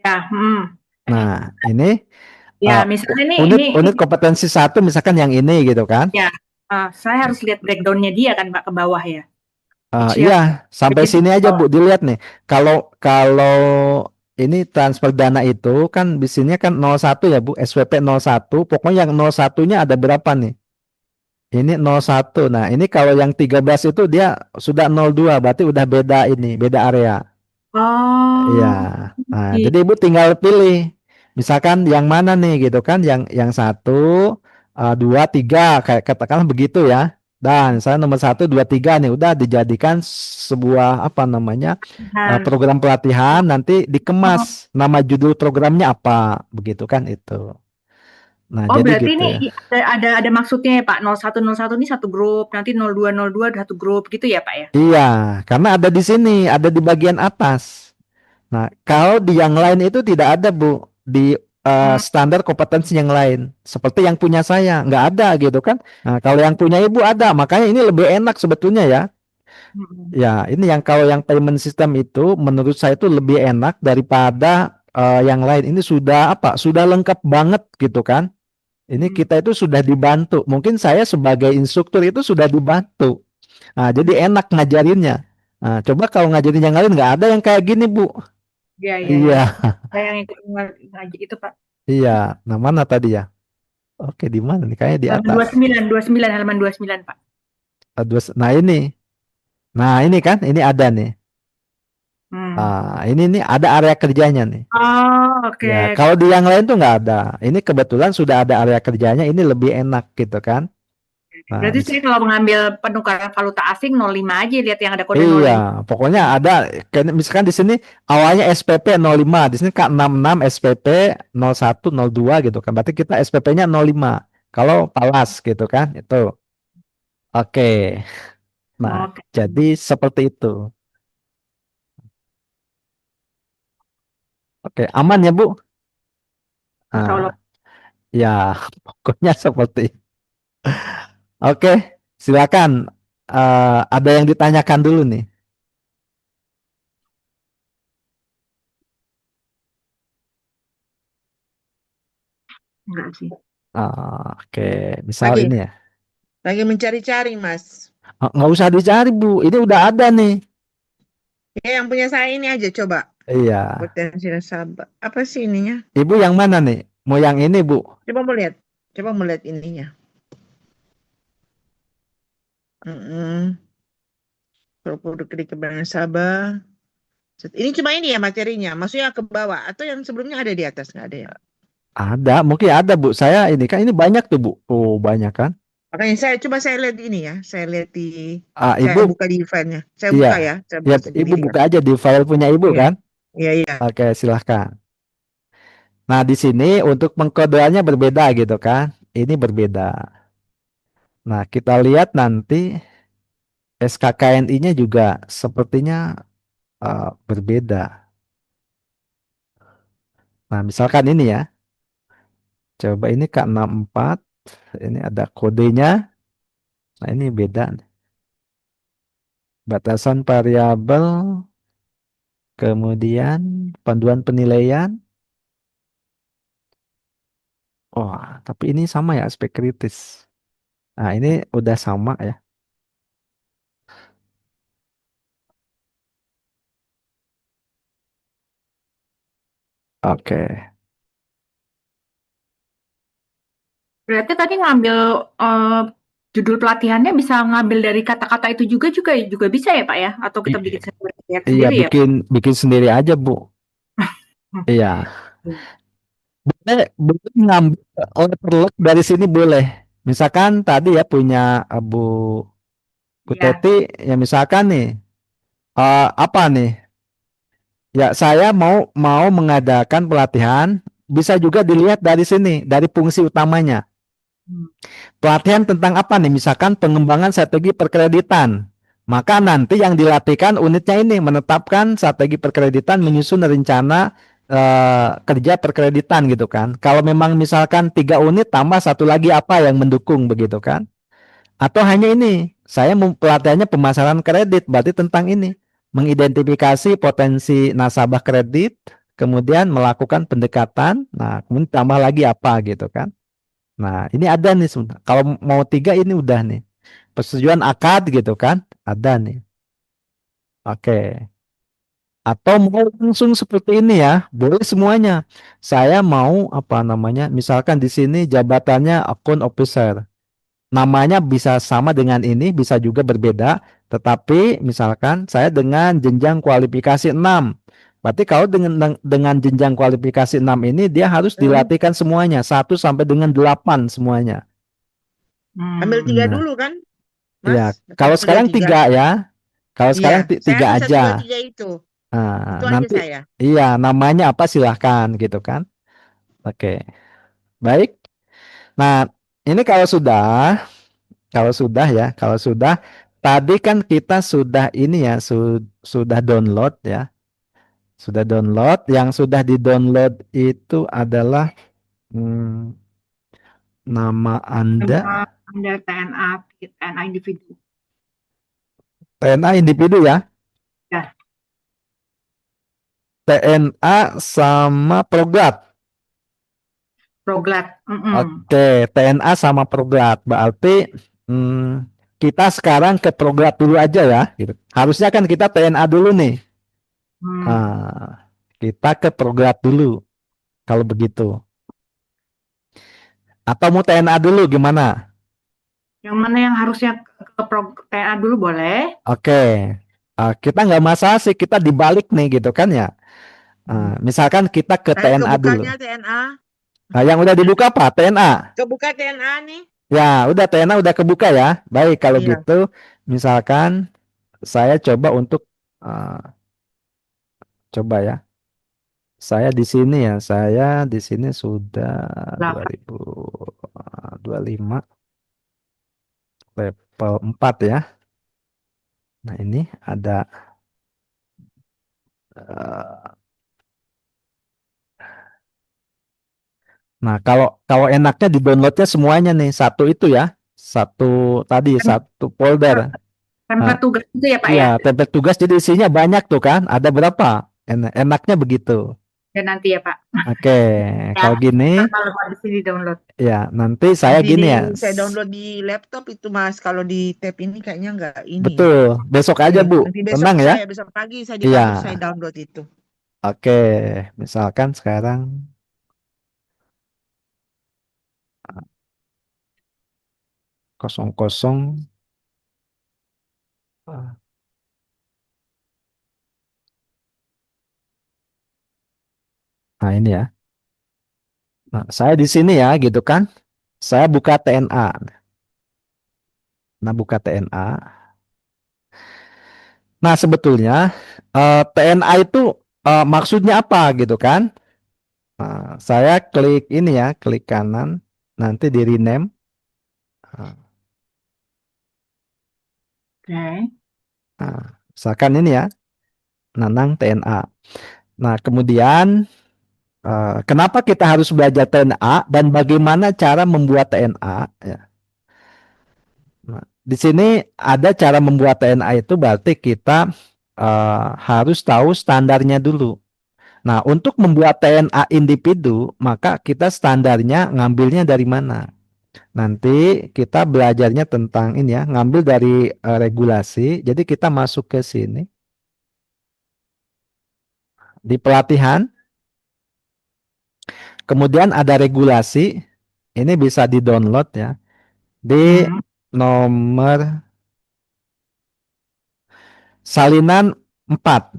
ya, Nah, ini ya uh, misalnya nih unit ini unit kompetensi satu misalkan yang ini gitu kan? ya saya harus lihat breakdown-nya dia kan Pak ke bawah ya. Share Iya, sampai budget sini ke aja bawah. Bu, dilihat nih. Kalau kalau ini transfer dana itu kan di sini kan 01 ya Bu, SPP 01. Pokoknya yang 01-nya ada berapa nih? Ini 01. Nah, ini kalau yang 13 itu dia sudah 02, berarti udah beda ini, beda area. Iya. Oh, Nah, jadi gitu. Ibu tinggal pilih. Misalkan yang mana nih gitu kan? Yang satu, dua, tiga, kayak katakanlah begitu ya. Dan saya nomor satu, dua, tiga nih udah dijadikan sebuah apa namanya Dan program pelatihan. Nanti dikemas oh, nama judul programnya apa, begitu kan itu. Nah, oh jadi berarti gitu ini ya. ada maksudnya ya Pak. 0101 ini satu grup, nanti 0202 satu grup gitu ya Pak ya. Iya, karena ada di sini, ada di bagian atas. Nah, kalau di yang lain itu tidak ada, Bu, di Hmm, standar kompetensi yang lain, seperti yang punya saya, nggak ada gitu kan. Nah, kalau yang punya Ibu ada, makanya ini lebih enak sebetulnya ya. hmm, Ya, ini yang kalau yang payment system itu menurut saya itu lebih enak daripada yang lain. Ini sudah apa? Sudah lengkap banget gitu kan. Ini hmm, kita itu sudah dibantu. Mungkin saya sebagai instruktur itu sudah dibantu. Nah, hmm. jadi enak ngajarinnya. Nah, coba kalau ngajarin yang lain nggak ada yang kayak gini, Bu. Ya, ya, ya. Iya. Saya yang ikut ngaji itu Pak. Iya, nah mana tadi ya? Oke, di mana nih? Kayaknya di Halaman atas. 29 halaman 29 Pak. Nah ini kan, ini ada nih. Hmm. Ini nih ada area kerjanya nih. Oh, oke. Ya, kalau di yang lain tuh nggak ada. Ini kebetulan sudah ada area kerjanya. Ini lebih enak gitu kan. Nah, Berarti saya kalau mengambil penukaran valuta asing 05 aja lihat yang ada kode iya, 05. pokoknya ada. Kayak misalkan di sini awalnya SPP 05, di sini K66 SPP 01 02 gitu kan. Berarti kita SPP-nya 05. Kalau Palas gitu kan, itu. Oke. Nah, Oke. jadi seperti itu. Oke, aman ya, Bu? Masya Allah. Nah, ya, pokoknya seperti itu. Oke, silakan. Ada yang ditanyakan dulu nih. Enggak sih. Oke, misal Lagi, ini ya. lagi mencari-cari, Mas. Nggak usah dicari, Bu. Ini udah ada nih. Ya, yang punya saya ini aja coba. Iya. Potensi nasabah. Apa sih ininya? Ibu yang mana nih? Mau yang ini, Bu? Coba mau lihat. Coba mau lihat ininya. Mm-mm. Produk kredit kebanyakan nasabah. Ini cuma ini ya materinya. Maksudnya ke bawah. Atau yang sebelumnya ada di atas? Nggak ada ya? Ada, mungkin ada, Bu. Saya ini kan ini banyak tuh, Bu. Oh, banyak kan? Makanya saya lihat ini ya. Saya lihat di, saya Ibu, buka di filenya. Saya iya. buka ya. Saya Ya, buka Ibu sendiri ya. buka aja di file punya Ibu Iya, kan? iya, iya. Oke, silahkan. Nah, di sini untuk pengkodeannya berbeda gitu kan? Ini berbeda. Nah, kita lihat nanti SKKNI-nya juga sepertinya berbeda. Nah, misalkan ini ya. Coba ini K64, ini ada kodenya. Nah, ini beda. Batasan variabel, kemudian panduan penilaian. Oh, tapi ini sama ya aspek kritis. Nah, ini udah sama ya. Oke. Berarti tadi ngambil judul pelatihannya bisa ngambil dari kata-kata itu juga juga juga bisa ya Pak ya? Atau kita bikin I- Iya, sendiri ya Pak? bikin bikin sendiri aja, Bu. Iya. Boleh ngambil overload dari sini boleh. Misalkan tadi ya punya Bu Iya. Teti, ya misalkan nih. Apa nih? Ya, saya mau mengadakan pelatihan, bisa juga dilihat dari sini, dari fungsi utamanya. Hmm. Pelatihan tentang apa nih? Misalkan pengembangan strategi perkreditan. Maka nanti yang dilatihkan unitnya ini menetapkan strategi perkreditan, menyusun rencana kerja perkreditan gitu kan. Kalau memang misalkan 3 unit tambah satu lagi apa yang mendukung begitu kan? Atau hanya ini, saya pelatihannya pemasaran kredit, berarti tentang ini, mengidentifikasi potensi nasabah kredit, kemudian melakukan pendekatan, nah kemudian tambah lagi apa gitu kan. Nah ini ada nih, kalau mau 3 ini udah nih, persetujuan akad gitu kan, ada nih. Oke. Atau mau langsung seperti ini ya, boleh semuanya. Saya mau apa namanya, misalkan di sini jabatannya account officer. Namanya bisa sama dengan ini, bisa juga berbeda, tetapi misalkan saya dengan jenjang kualifikasi 6. Berarti kalau dengan jenjang kualifikasi 6 ini dia harus Hmm. dilatihkan semuanya, 1 sampai dengan 8 semuanya. Ambil 3 Nah, dulu kan, ya, Mas? kalau Harus sudah sekarang 3. 3 ya. Kalau Iya, sekarang saya 3 bisa 2, aja. 3 itu. Nah, Itu aja nanti saya. iya namanya apa silahkan gitu kan. Oke, baik. Nah, ini kalau sudah, tadi kan kita sudah ini ya, sudah download ya, sudah download. Yang sudah di-download itu adalah hmm, nama Anda, Anda TNA individu. TNA individu ya, Ya, TNA sama Prograd. Proglat. Oke, TNA sama Prograd. Berarti kita sekarang ke Prograd dulu aja ya. Gitu. Harusnya kan kita TNA dulu nih. Hmm. Nah, kita ke Prograd dulu kalau begitu. Atau mau TNA dulu gimana? Yang mana yang harusnya ke TNA dulu boleh? Oke, kita nggak masalah sih, kita dibalik nih gitu kan ya. Misalkan kita ke Saya TNA dulu. kebukanya TNA. Nah, yang udah dibuka apa? TNA. Kebuka TNA nih. Ya, udah TNA udah kebuka ya. Baik, kalau Iya. gitu, misalkan saya coba untuk eh, coba ya. Saya di sini ya, saya di sini sudah 8. 2025 level 4 ya. Nah, ini ada eh, nah, kalau kalau enaknya di downloadnya semuanya nih, satu itu ya. Satu tadi, satu folder. Nah, Template tugas itu ya Pak ya? iya, template tugas jadi isinya banyak tuh kan. Ada berapa? Enaknya begitu. Dan nanti ya Pak. Oke, Ya, kalau gini kalau habis ini download. ya nanti saya Nanti gini ya. saya download di laptop itu Mas. Kalau di tab ini kayaknya nggak ini ya. Betul, besok aja Iya, Bu. nanti Tenang ya. besok pagi saya di Iya. kampus saya download itu. Oke, misalkan sekarang kosong kosong. Nah, ini ya. Nah, saya di sini ya gitu kan. Saya buka TNA. Nah, buka TNA. Nah, sebetulnya TNA itu maksudnya apa gitu kan? Nah, saya klik ini ya, klik kanan, nanti di rename. Oke. Nah, misalkan ini ya, Nanang TNA. Nah, kemudian kenapa kita harus belajar TNA dan bagaimana cara membuat TNA? Ya. Nah, di sini ada cara membuat TNA itu berarti kita harus tahu standarnya dulu. Nah, untuk membuat TNA individu, maka kita standarnya ngambilnya dari mana? Nanti kita belajarnya tentang ini ya, ngambil dari regulasi. Jadi kita masuk ke sini di pelatihan, kemudian ada regulasi. Ini bisa di-download ya. Di Hmm. nomor salinan 4.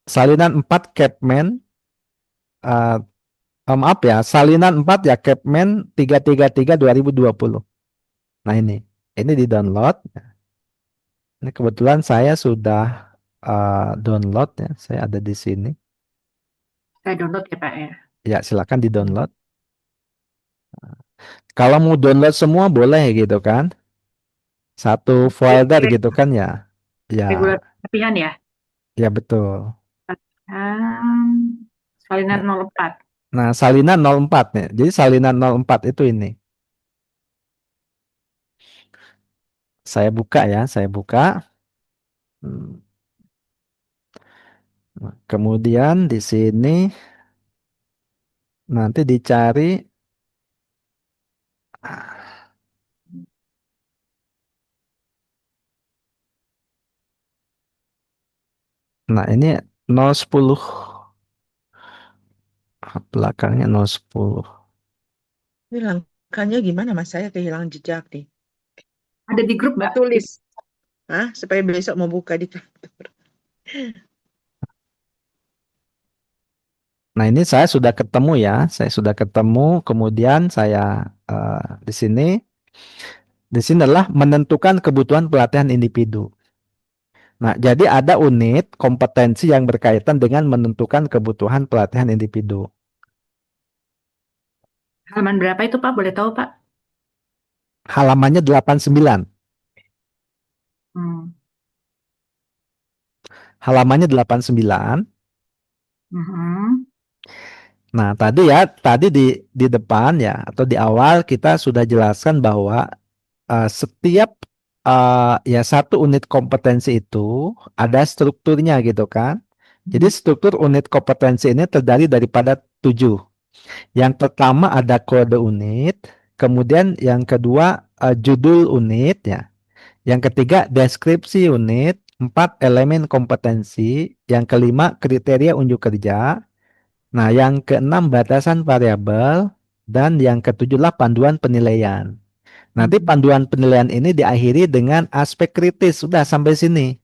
Salinan 4 Capman eh, maaf ya, salinan 4 ya Capman 333 2020. Nah, ini di-download. Ini kebetulan saya sudah download ya. Saya ada di sini. Saya download ya Pak ya. Ya, silakan di-download. Kalau mau download semua boleh gitu kan. Satu folder gitu kan ya. Ya, Regulasi latihan ya. ya betul. Salinan Nah, 04. nah, salinan 04 nih. Jadi salinan 04 itu ini. Saya buka ya, saya buka. Hmm. Nah, kemudian di sini nanti dicari. Nah, ini 010. Belakangnya 010. Ini langkahnya gimana Mas? Saya kehilangan jejak nih. Ada di grup Mbak. Tulis. Hah? Supaya besok mau buka di kantor. Nah, ini saya sudah ketemu ya. Saya sudah ketemu. Kemudian saya di sini. Di sini adalah menentukan kebutuhan pelatihan individu. Nah, jadi ada unit kompetensi yang berkaitan dengan menentukan kebutuhan pelatihan individu. Halaman berapa itu Pak? Boleh tahu Pak? Halamannya 89. Hmm. Halamannya 89. Mhm. Nah, tadi di depan ya atau di awal kita sudah jelaskan bahwa setiap ya satu unit kompetensi itu ada strukturnya gitu kan. Jadi struktur unit kompetensi ini terdiri daripada 7. Yang pertama ada kode unit, kemudian yang kedua judul unit ya. Yang ketiga deskripsi unit, 4 elemen kompetensi, yang kelima kriteria unjuk kerja. Nah, yang keenam batasan variabel dan yang ketujuh panduan penilaian. Nanti panduan penilaian ini diakhiri dengan aspek kritis. Sudah sampai sini.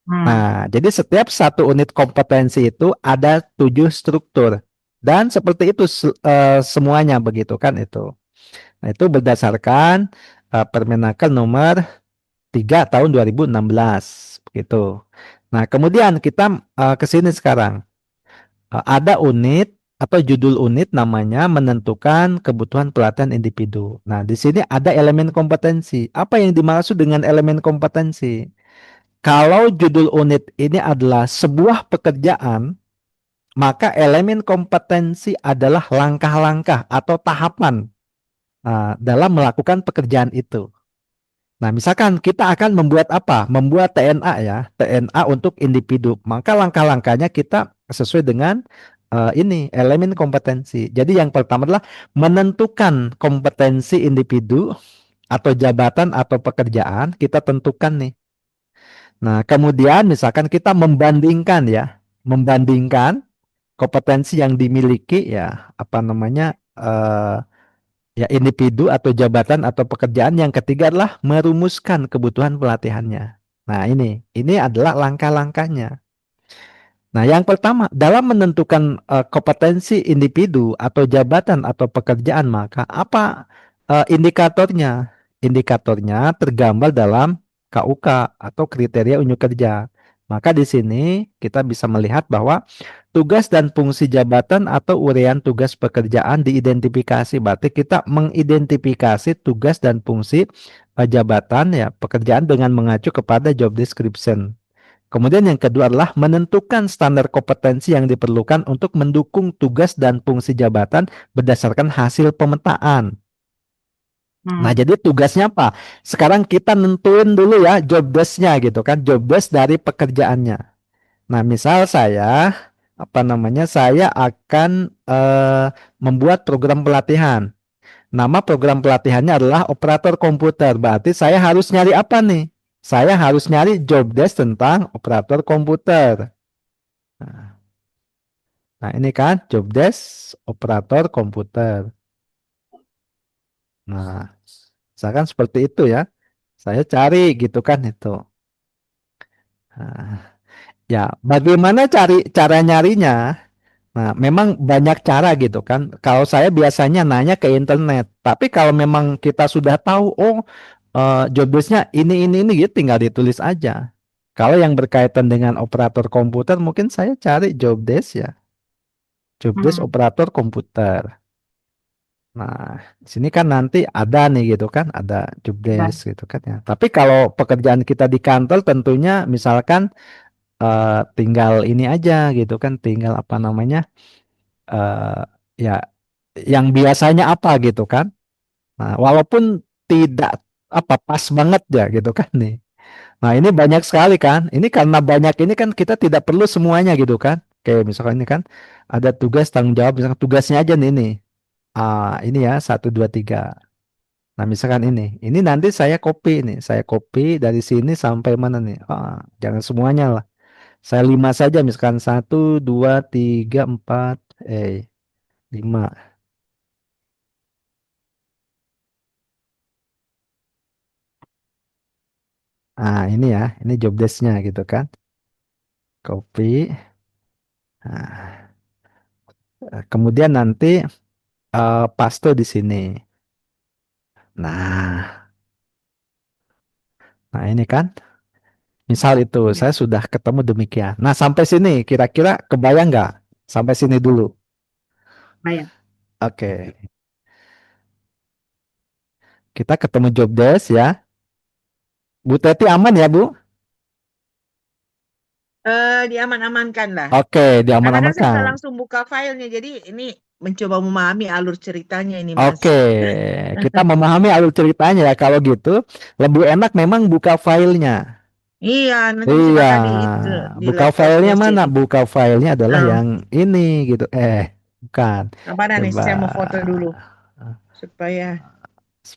Nah, jadi setiap satu unit kompetensi itu ada 7 struktur. Dan seperti itu semuanya begitu kan itu. Nah, itu berdasarkan Permenaker nomor 3 tahun 2016 begitu. Nah, kemudian kita ke sini sekarang. Ada unit atau judul unit namanya menentukan kebutuhan pelatihan individu. Nah, di sini ada elemen kompetensi. Apa yang dimaksud dengan elemen kompetensi? Kalau judul unit ini adalah sebuah pekerjaan, maka elemen kompetensi adalah langkah-langkah atau tahapan dalam melakukan pekerjaan itu. Nah, misalkan kita akan membuat apa? Membuat TNA ya, TNA untuk individu. Maka langkah-langkahnya kita sesuai dengan ini elemen kompetensi. Jadi yang pertama adalah menentukan kompetensi individu atau jabatan atau pekerjaan kita tentukan nih. Nah, kemudian misalkan kita membandingkan ya, membandingkan kompetensi yang dimiliki ya, apa namanya? Ya individu atau jabatan atau pekerjaan. Yang ketiga adalah merumuskan kebutuhan pelatihannya. Nah, ini adalah langkah-langkahnya. Nah, yang pertama dalam menentukan kompetensi individu atau jabatan atau pekerjaan, maka apa indikatornya? Indikatornya tergambar dalam KUK atau kriteria unjuk kerja. Maka di sini kita bisa melihat bahwa tugas dan fungsi jabatan atau uraian tugas pekerjaan diidentifikasi. Berarti kita mengidentifikasi tugas dan fungsi jabatan ya pekerjaan dengan mengacu kepada job description. Kemudian yang kedua adalah menentukan standar kompetensi yang diperlukan untuk mendukung tugas dan fungsi jabatan berdasarkan hasil pemetaan. Nah, jadi tugasnya apa? Sekarang kita nentuin dulu ya job desk-nya gitu kan, job desk dari pekerjaannya. Nah, misal saya saya akan membuat program pelatihan. Nama program pelatihannya adalah operator komputer. Berarti saya harus nyari apa nih? Saya harus nyari job desk tentang operator komputer. Nah, ini kan job desk operator komputer. Nah, misalkan seperti itu ya. Saya cari gitu kan itu. Nah, ya, bagaimana cara nyarinya? Nah, memang banyak cara gitu kan. Kalau saya biasanya nanya ke internet. Tapi kalau memang kita sudah tahu, oh job desk-nya ini gitu, tinggal ditulis aja. Kalau yang berkaitan dengan operator komputer, mungkin saya cari job desk ya, job desk Hmm. operator komputer. Nah, di sini kan nanti ada nih gitu kan, ada job Dan desk gitu kan ya. Tapi kalau pekerjaan kita di kantor tentunya misalkan tinggal ini aja gitu kan, tinggal apa namanya, eh ya yang biasanya apa gitu kan. Nah, walaupun tidak apa pas banget ya gitu kan nih. Nah, ini banyak sekali kan. Ini karena banyak ini kan kita tidak perlu semuanya gitu kan. Kayak misalkan ini kan ada tugas tanggung jawab, misalkan tugasnya aja nih ini. Ini ya 1 2 3. Nah, misalkan ini nanti saya copy nih, saya copy dari sini sampai mana nih? Jangan semuanya lah. Saya 5 saja, misalkan 1 2 3 4, 5. Ini ya, ini job desk-nya gitu kan. Copy. Nah, kemudian nanti paste di sini. Nah, nah ini kan, misal itu ya, saya sudah ketemu demikian. Nah, sampai sini kira-kira kebayang nggak? Sampai sini dulu. bayang. Oke, kita ketemu job desk ya. Bu Teti aman ya, Bu? Diaman-amankan lah. Oke, Karena kan saya nggak diaman-amankan. langsung buka filenya, jadi ini mencoba memahami alur ceritanya ini, Mas. Oke, kita memahami alur ceritanya ya. Kalau gitu, lebih enak memang buka filenya. Iya, nanti bisa Iya, kakak di itu di buka filenya laptopnya mana? sini. Buka filenya adalah Nah, yang ini gitu. Bukan. mana nih? Coba Saya mau foto dulu supaya.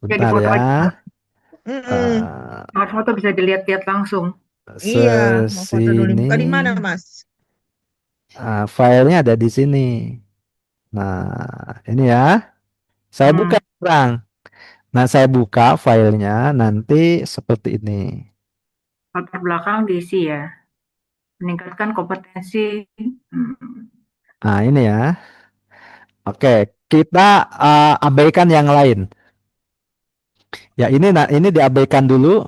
Jadi sebentar foto ya. aja. Mm-mm. Eh, Kalau foto bisa dilihat-lihat langsung. Iya, mau foto dulu. Sesini, Buka di mana, Mas? filenya ada di sini. Nah, ini ya. Saya buka Hmm. sekarang. Nah, saya buka filenya nanti seperti ini. Latar belakang diisi ya. Meningkatkan kompetensi. Hmm. Nah, ini ya. Oke, kita abaikan yang lain. Ya, ini diabaikan dulu.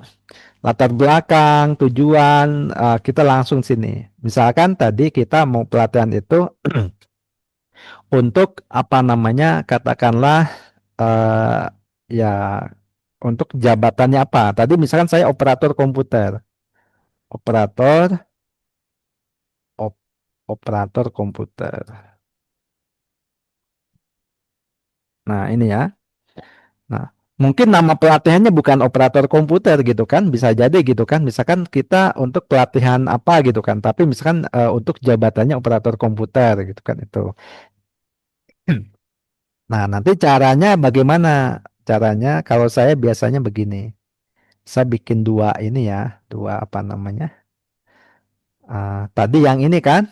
Latar belakang, tujuan, kita langsung sini. Misalkan tadi kita mau pelatihan itu untuk apa namanya, katakanlah eh, ya untuk jabatannya apa. Tadi misalkan saya operator komputer, operator, op- operator komputer. Nah, ini ya. Nah, mungkin nama pelatihannya bukan operator komputer gitu kan, bisa jadi gitu kan. Misalkan kita untuk pelatihan apa gitu kan, tapi misalkan untuk jabatannya operator komputer gitu kan itu. Nah, nanti caranya bagaimana? Caranya kalau saya biasanya begini. Saya bikin dua ini ya, dua apa namanya? Tadi yang ini kan,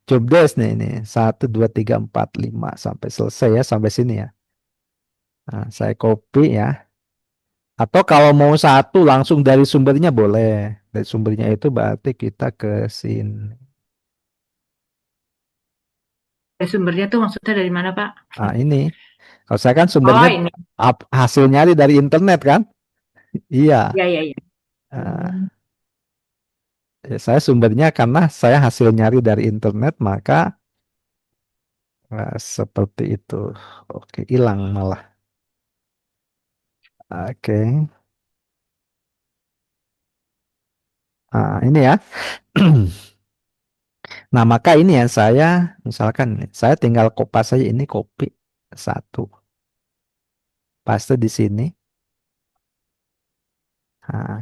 job desk nih ini. 1 2 3 4 5 sampai selesai ya, sampai sini ya. Nah, saya copy ya. Atau kalau mau satu langsung dari sumbernya boleh. Dari sumbernya itu berarti kita ke sini. Ya, sumbernya tuh maksudnya dari mana, Pak? Ini. Kalau saya kan Oh, sumbernya ini. hasil nyari dari internet kan? Iya. Ya, ya, ya. Nah, ya, saya sumbernya karena saya hasil nyari dari internet, maka seperti itu. Oke, hilang malah. Oke. Ini ya. Nah, maka ini ya saya misalkan nih, saya tinggal kopas saja ini kopi satu, paste di sini.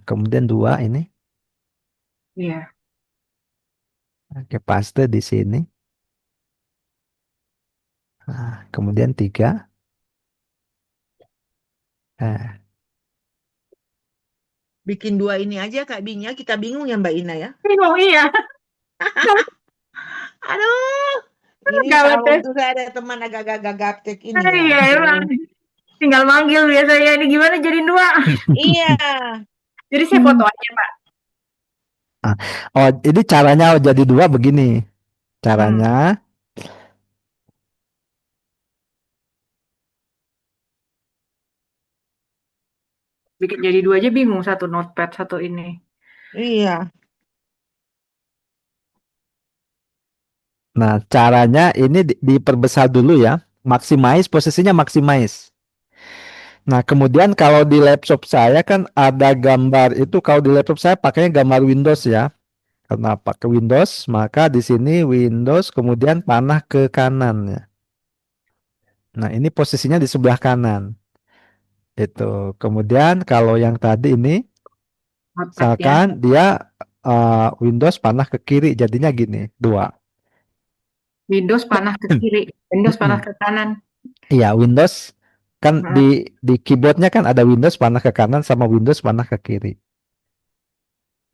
Kemudian dua ini, Iya. oke, paste di sini. Kemudian tiga. Nah, Bikin dua ini aja Kak Binya, kita bingung ya Mbak Ina ya. Bingung, iya. Aduh, ini Gawat kalau deh. untuk saya ada teman agak-agak gaptek ini ya. Iya, emang. Aduh. Tinggal manggil biasanya. Ini gimana jadiin dua? Iya. Jadi saya foto aja, Pak. ah, oh, ini caranya jadi dua begini. Hmm. Caranya, Bikin jadi dua aja bingung. Satu notepad, satu ini. Iya. Nah, caranya ini diperbesar dulu ya. Maximize, posisinya maximize. Nah, kemudian kalau di laptop saya kan ada gambar itu, kalau di laptop saya pakainya gambar Windows ya. Karena pakai Windows, maka di sini Windows kemudian panah ke kanan ya. Nah, ini posisinya di sebelah kanan. Itu. Kemudian kalau yang tadi ini, Otaknya misalkan dia Windows panah ke kiri, jadinya gini, dua. Windows panah ke kiri, Windows panah ke kanan. Iya, Windows kan Heeh. di keyboardnya kan ada Windows panah ke kanan sama Windows panah ke kiri.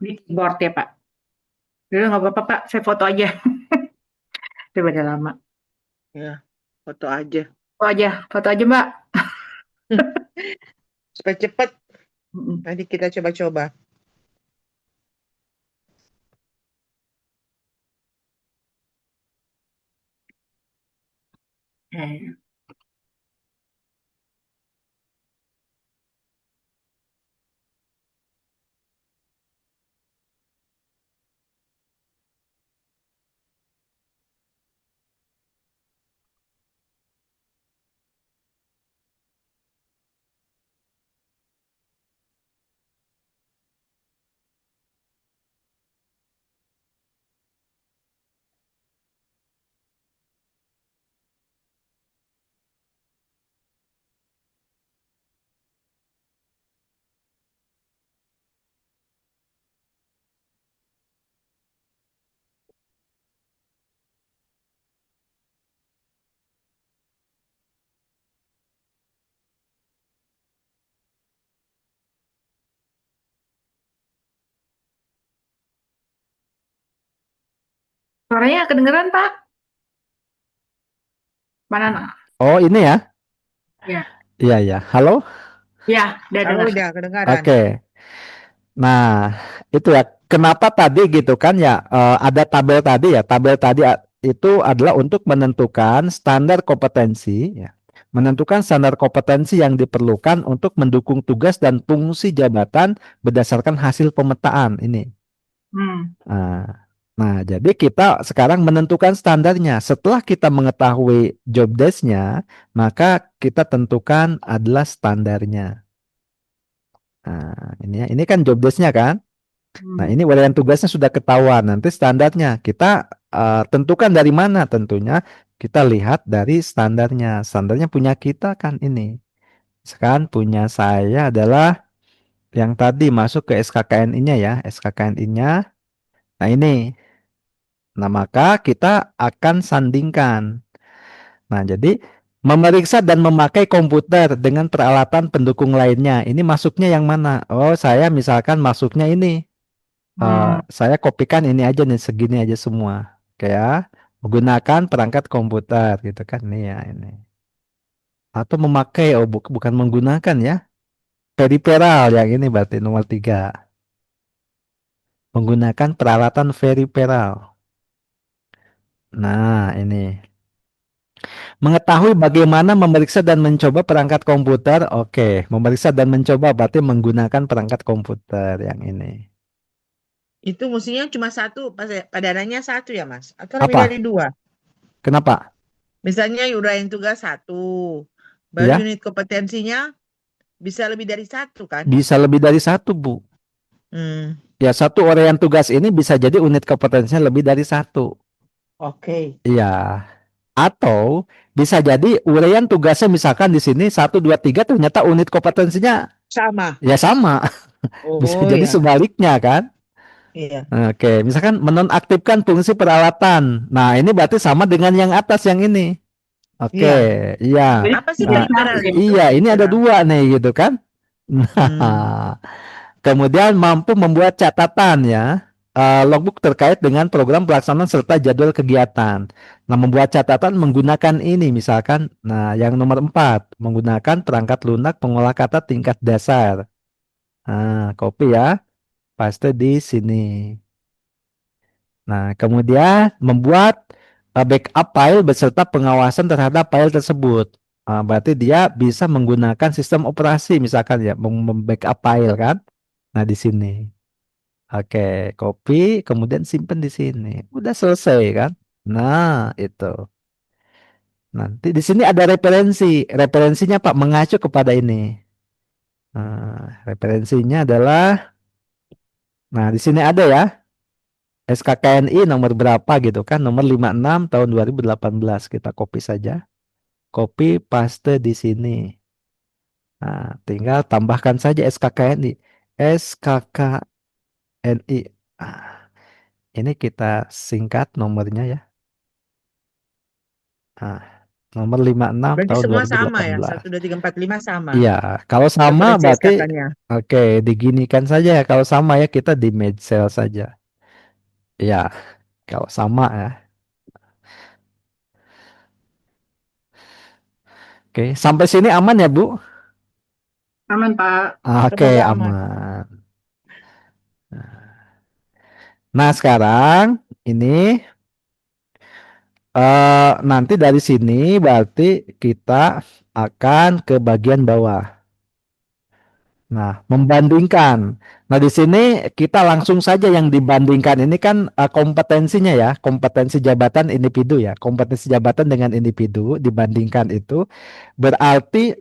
Di keyboard ya Pak. Dulu nggak apa-apa Pak, saya foto aja. Daripada lama. Ya, foto aja. Foto aja Mbak. Supaya cepet. Mm-mm. Nanti kita coba-coba. Eh, Suaranya kedengeran Pak? Mana? Oh, ini ya? Ya, Iya, ya. Halo? ya, udah Oh, dengar. udah kedengaran. Oke. Nah, itu ya. Kenapa tadi gitu kan ya? Ada tabel tadi ya. Tabel tadi itu adalah untuk menentukan standar kompetensi ya. Menentukan standar kompetensi yang diperlukan untuk mendukung tugas dan fungsi jabatan berdasarkan hasil pemetaan ini. Hmm. Nah, jadi kita sekarang menentukan standarnya. Setelah kita mengetahui job desk-nya, maka kita tentukan adalah standarnya. Nah, ini kan job desk-nya kan. Nah, Hmm. ini uraian tugasnya sudah ketahuan. Nanti standarnya kita tentukan dari mana tentunya. Kita lihat dari standarnya. Standarnya punya kita kan ini. Sekarang punya saya adalah yang tadi masuk ke SKKNI-nya ya. SKKNI-nya. Nah, ini. Nah, maka kita akan sandingkan. Nah, jadi memeriksa dan memakai komputer dengan peralatan pendukung lainnya. Ini masuknya yang mana? Oh, saya misalkan masuknya ini. Hmm. Saya kopikan ini aja nih, segini aja semua. Kayak menggunakan perangkat komputer gitu kan nih ya ini. Atau memakai, oh bukan menggunakan ya. Periperal yang ini berarti nomor 3. Menggunakan peralatan periperal. Nah, ini. Mengetahui bagaimana memeriksa dan mencoba perangkat komputer. Oke, memeriksa dan mencoba berarti menggunakan perangkat komputer yang ini. Itu mestinya cuma satu, padanannya satu ya, Mas? Atau lebih dari Apa? dua? Kenapa? Misalnya uraian tugas satu, baru Ya, unit kompetensinya bisa lebih dari satu kan? bisa lebih dari satu, Bu. Hmm, Ya, satu uraian tugas ini bisa jadi unit kompetensinya lebih dari satu. oke. Iya. Atau bisa jadi uraian tugasnya misalkan di sini 1, 2, 3 ternyata unit kompetensinya Sama. ya sama. Bisa Oh jadi ya, sebaliknya kan? iya. Oke, misalkan menonaktifkan fungsi peralatan. Nah, ini berarti sama dengan yang atas yang ini. Oke, Iya. iya. Jadi Apa sih Nah, periperal ya. itu? iya, ini ada Periperal. dua nih gitu kan? Hmm. Nah, kemudian mampu membuat catatan ya, logbook terkait dengan program pelaksanaan serta jadwal kegiatan. Nah, membuat catatan menggunakan ini misalkan, nah yang nomor 4 menggunakan perangkat lunak pengolah kata tingkat dasar. Nah, copy ya, paste di sini. Nah, kemudian membuat backup file beserta pengawasan terhadap file tersebut. Berarti dia bisa menggunakan sistem operasi misalkan ya, membackup file kan. Nah, di sini. Oke, copy, kemudian simpen di sini. Udah selesai kan? Nah, itu. Nanti di sini ada referensi. Referensinya Pak mengacu kepada ini. Nah, referensinya adalah, nah di sini ada ya, SKKNI nomor berapa gitu kan, nomor 56 tahun 2018. Kita copy saja. Copy paste di sini. Nah, tinggal tambahkan saja SKKNI. SKKNI. Ah, ini kita singkat nomornya ya. Nah, nomor 56 Berarti tahun semua sama ya, 2018. 1, 2, 3, 4, 5 sama Iya, kalau sama referensi berarti SKK-nya. oke, diginikan saja ya. Kalau sama ya kita di match cell saja. Ya, kalau sama ya. Oke, sampai sini aman ya, Bu? Aman, Pak. Oke, Semoga aman. aman. Nah, sekarang ini nanti dari sini berarti kita akan ke bagian bawah. Nah, membandingkan. Nah, di sini kita langsung saja yang dibandingkan ini kan kompetensinya ya, kompetensi jabatan individu ya, kompetensi jabatan dengan individu dibandingkan itu berarti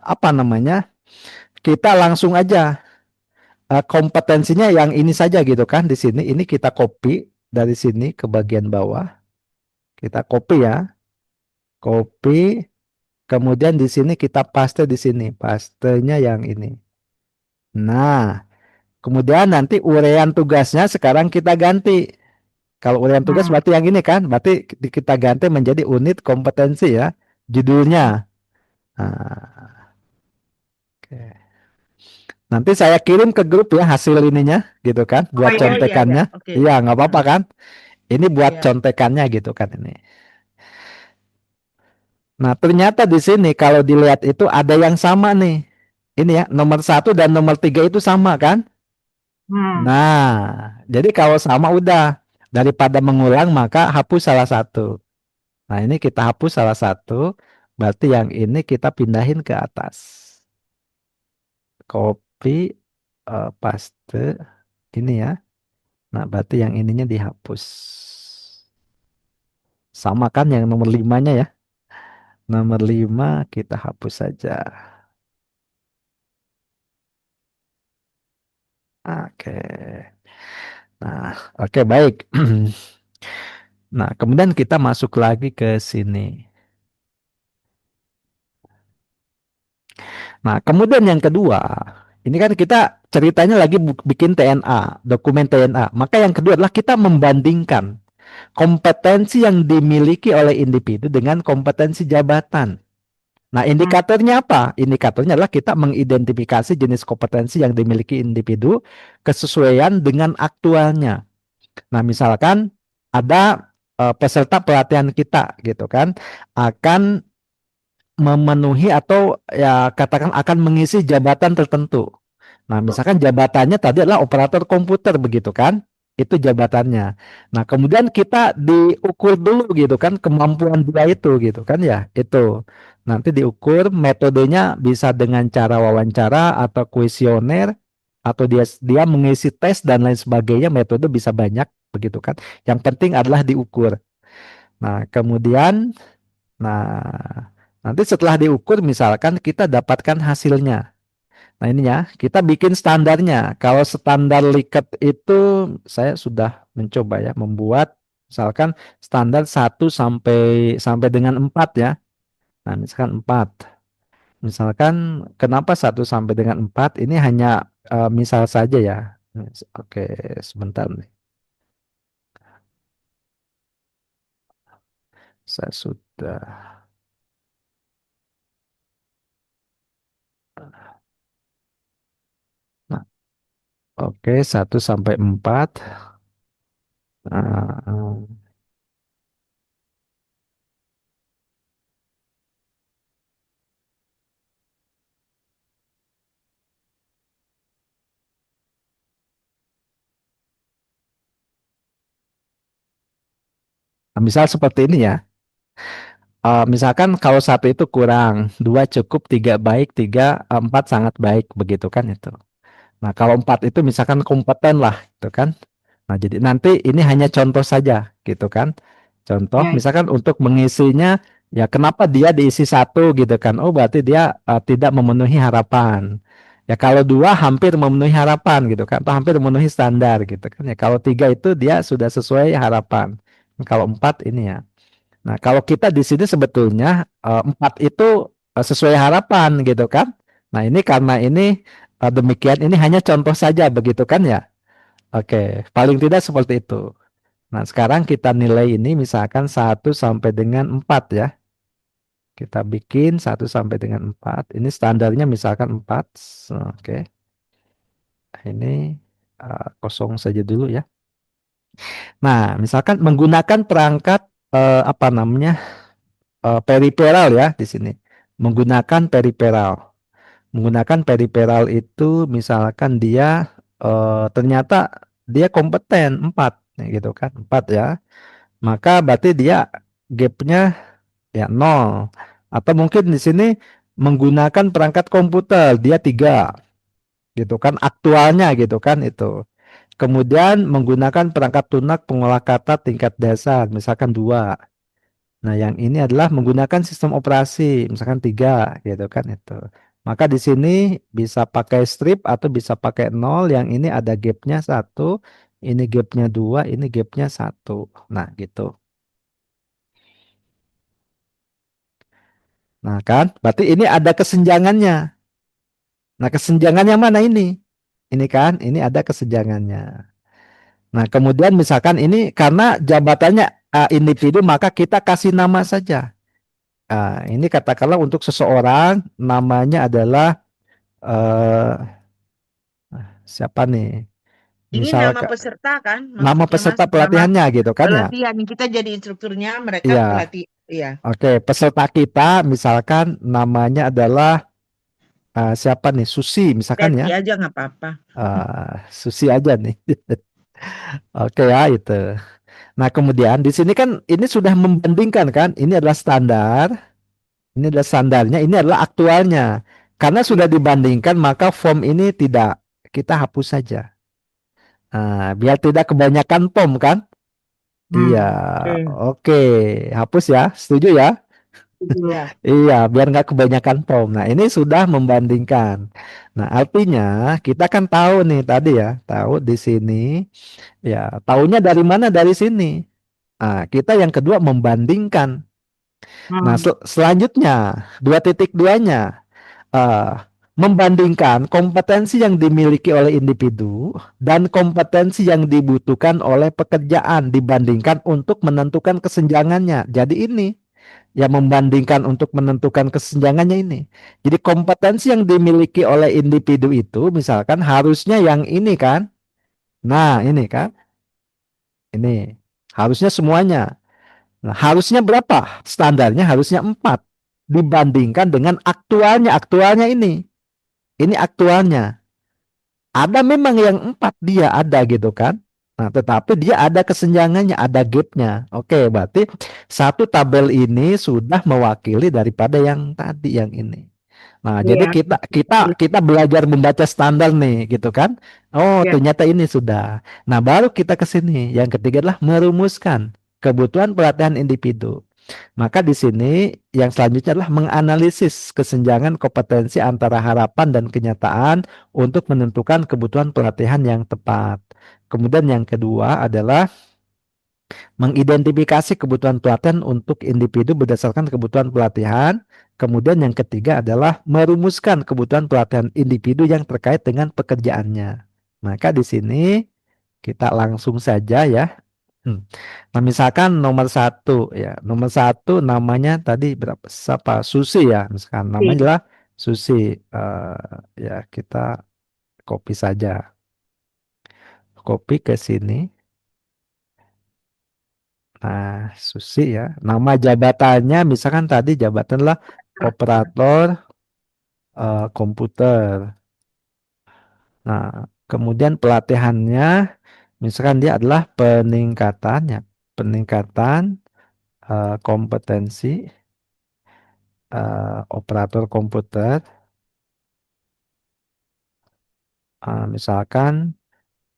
apa namanya? Kita langsung aja kompetensinya yang ini saja gitu kan di sini. Ini kita copy dari sini ke bagian bawah. Kita copy ya, copy. Kemudian di sini kita paste di sini, pastenya yang ini. Nah, kemudian nanti uraian tugasnya sekarang kita ganti. Kalau uraian tugas Hmm. berarti yang ini kan, berarti kita ganti menjadi unit kompetensi ya, judulnya. Nah, oke. Nanti saya kirim ke grup ya hasil ininya, gitu kan, Oh buat Oh iya. iya iya iya, contekannya. oke. Iya, nggak apa-apa Nah, kan? Ini buat iya. contekannya gitu kan ini. Nah, ternyata di sini kalau dilihat itu ada yang sama nih. Ini ya, nomor 1 dan nomor 3 itu sama kan? Hmm. Nah, jadi kalau sama udah daripada mengulang maka hapus salah satu. Nah, ini kita hapus salah satu, berarti yang ini kita pindahin ke atas. Copy, paste ini ya. Nah, berarti yang ininya dihapus. Sama kan yang nomor 5-nya ya. Nomor 5 kita hapus saja. Oke. Nah, oke baik. Nah, kemudian kita masuk lagi ke sini. Nah, kemudian yang kedua, ini kan kita ceritanya lagi bikin TNA, dokumen TNA. Maka yang kedua adalah kita membandingkan kompetensi yang dimiliki oleh individu dengan kompetensi jabatan. Nah, Hmm. indikatornya apa? Indikatornya adalah kita mengidentifikasi jenis kompetensi yang dimiliki individu kesesuaian dengan aktualnya. Nah, misalkan ada peserta pelatihan kita gitu kan akan memenuhi atau ya katakan akan mengisi jabatan tertentu. Nah, misalkan jabatannya tadi adalah operator komputer begitu kan? Itu jabatannya. Nah, kemudian kita diukur dulu gitu kan kemampuan dia itu gitu kan ya. Itu. Nanti diukur metodenya bisa dengan cara wawancara atau kuesioner atau dia mengisi tes dan lain sebagainya, metode bisa banyak begitu kan. Yang penting adalah diukur. Nah, kemudian nanti setelah diukur misalkan kita dapatkan hasilnya. Nah, ini ya, kita bikin standarnya. Kalau standar Likert itu saya sudah mencoba ya membuat misalkan standar 1 sampai dengan 4 ya. Nah, misalkan 4. Misalkan kenapa 1 sampai dengan 4 ini hanya misal saja ya. Oke, sebentar nih. Saya sudah. Nah, oke, 1 sampai 4. Nah, misal seperti ini ya. Misalkan kalau 1 itu kurang, 2 cukup, 3 baik, 4 sangat baik, begitu kan itu. Nah, kalau 4 itu misalkan kompeten lah, itu kan. Nah, jadi nanti ini hanya contoh saja, gitu kan? Contoh, Ya, misalkan untuk mengisinya, ya kenapa dia diisi satu, gitu kan? Oh, berarti dia tidak memenuhi harapan. Ya kalau dua hampir memenuhi harapan, gitu kan? Atau hampir memenuhi standar, gitu kan? Ya kalau tiga itu dia sudah sesuai harapan. Kalau empat ini ya. Nah, kalau kita di sini sebetulnya empat itu sesuai harapan, gitu kan? Nah, ini karena ini demikian, ini hanya contoh saja, begitu kan ya? Oke, paling tidak seperti itu. Nah, sekarang kita nilai ini misalkan 1 sampai dengan 4 ya. Kita bikin 1 sampai dengan 4. Ini standarnya misalkan 4. Oke, ini kosong saja dulu ya. Nah, misalkan menggunakan perangkat apa namanya periferal ya di sini. Menggunakan periferal. Menggunakan periferal itu misalkan dia ternyata dia kompeten 4 gitu kan 4 ya, maka berarti dia gapnya ya 0. Atau mungkin di sini menggunakan perangkat komputer dia 3 gitu kan aktualnya gitu kan itu. Kemudian menggunakan perangkat lunak pengolah kata tingkat dasar misalkan 2. Nah, yang ini adalah menggunakan sistem operasi misalkan 3 gitu kan itu. Maka di sini bisa pakai strip atau bisa pakai 0, yang ini ada gapnya 1, ini gapnya 2, ini gapnya 1. Nah, gitu. Nah, kan? Berarti ini ada kesenjangannya. Nah, kesenjangannya mana ini? Ini kan, ini ada kesenjangannya. Nah, kemudian misalkan ini karena jabatannya individu, maka kita kasih nama saja. Ini katakanlah untuk seseorang namanya adalah eh, siapa nih? Ini nama Misalkan peserta kan, nama maksudnya Mas, peserta nama pelatihannya gitu kan ya? pelatihan. Kita jadi instrukturnya, mereka Iya. pelatih. Iya, Oke, peserta kita misalkan namanya adalah siapa nih? Susi misalkan Teti ya. aja nggak apa-apa. Susi aja nih. Oke ya itu. Nah, kemudian di sini kan ini sudah membandingkan kan, ini adalah standar, ini adalah standarnya, ini adalah aktualnya. Karena sudah Iya. dibandingkan, maka form ini tidak kita hapus saja. Biar tidak kebanyakan form kan? Iya, Oke. oke, hapus ya, setuju ya? Iya. Iya, biar nggak kebanyakan form. Nah, ini sudah membandingkan. Nah, artinya kita kan tahu nih tadi ya, tahu di sini, ya, tahunya dari mana? Dari sini. Kita yang kedua membandingkan. Nah, hmm. selanjutnya 2.2-nya eh, membandingkan kompetensi yang dimiliki oleh individu dan kompetensi yang dibutuhkan oleh pekerjaan dibandingkan untuk menentukan kesenjangannya. Jadi ini yang membandingkan untuk menentukan kesenjangannya ini. Jadi kompetensi yang dimiliki oleh individu itu misalkan harusnya yang ini kan. Nah, ini kan. Ini harusnya semuanya. Nah, harusnya berapa? Standarnya harusnya 4 dibandingkan dengan aktualnya. Aktualnya ini. Ini aktualnya. Ada memang yang 4 dia ada gitu kan. Nah, tetapi dia ada kesenjangannya, ada gapnya. Oke, berarti satu tabel ini sudah mewakili daripada yang tadi yang ini. Nah, jadi Iya, kita kita kita belajar membaca standar nih, gitu kan? Oh, ya, ternyata ini sudah. Nah, baru kita ke sini. Yang ketiga adalah merumuskan kebutuhan pelatihan individu. Maka di sini yang selanjutnya adalah menganalisis kesenjangan kompetensi antara harapan dan kenyataan untuk menentukan kebutuhan pelatihan yang tepat. Kemudian yang kedua adalah mengidentifikasi kebutuhan pelatihan untuk individu berdasarkan kebutuhan pelatihan. Kemudian yang ketiga adalah merumuskan kebutuhan pelatihan individu yang terkait dengan pekerjaannya. Maka di sini kita langsung saja ya. Nah, misalkan nomor 1 ya, nomor 1 namanya tadi berapa? Siapa? Susi ya, misalkan namanya sih. adalah Susi. Ya kita copy saja, copy ke sini. Nah, Susi ya, nama jabatannya misalkan tadi jabatanlah operator komputer. Nah, kemudian pelatihannya misalkan dia adalah peningkatannya, peningkatan kompetensi operator komputer. Misalkan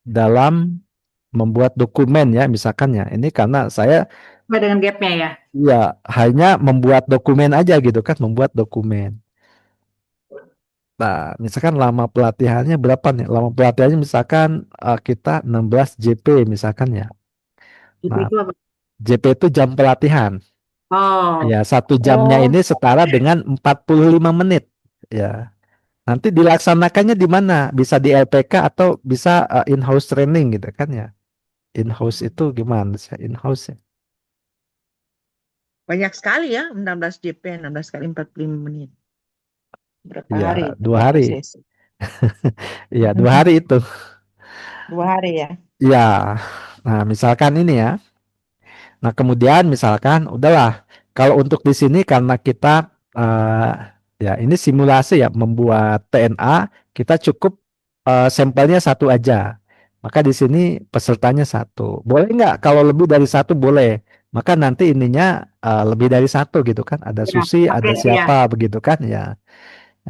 dalam membuat dokumen ya, misalkan ya. Ini karena saya Sesuai dengan gapnya ya. ya hanya membuat dokumen aja gitu kan, membuat dokumen. Nah, misalkan lama pelatihannya berapa nih? Lama pelatihannya misalkan kita 16 JP misalkan ya. Gitu Nah, itu apa? JP itu jam pelatihan. Oh, Ya, 1 jamnya oh, ini setara dengan 45 menit. Ya, nanti dilaksanakannya di mana? Bisa di LPK atau bisa in-house training gitu kan ya. In-house itu gimana sih? In-house ya. Banyak sekali ya, 16 JP, 16 kali 45 menit. Berapa Iya, hari? 2 hari. Berapa sesi? Iya, 2 hari itu. 2 hari ya. Ya, nah misalkan ini ya. Nah, kemudian misalkan udahlah kalau untuk di sini karena kita ya ini simulasi ya membuat TNA, kita cukup sampelnya satu aja. Maka di sini pesertanya satu. Boleh nggak kalau lebih dari satu boleh. Maka nanti ininya lebih dari satu gitu kan. Ada ya, Susi, ada oke ya. siapa begitu kan ya.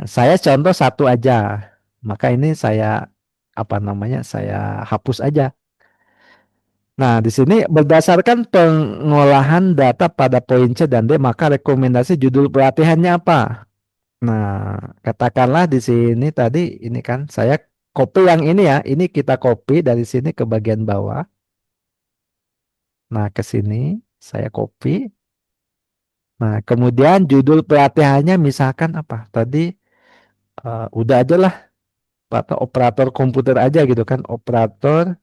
Saya contoh satu aja. Maka ini saya apa namanya? Saya hapus aja. Nah, di sini berdasarkan pengolahan data pada poin C dan D, maka rekomendasi judul pelatihannya apa? Nah, katakanlah di sini tadi ini kan saya copy yang ini ya, ini kita copy dari sini ke bagian bawah. Nah, ke sini saya copy. Nah, kemudian judul pelatihannya misalkan apa? Tadi udah aja lah, atau operator komputer aja gitu kan, operator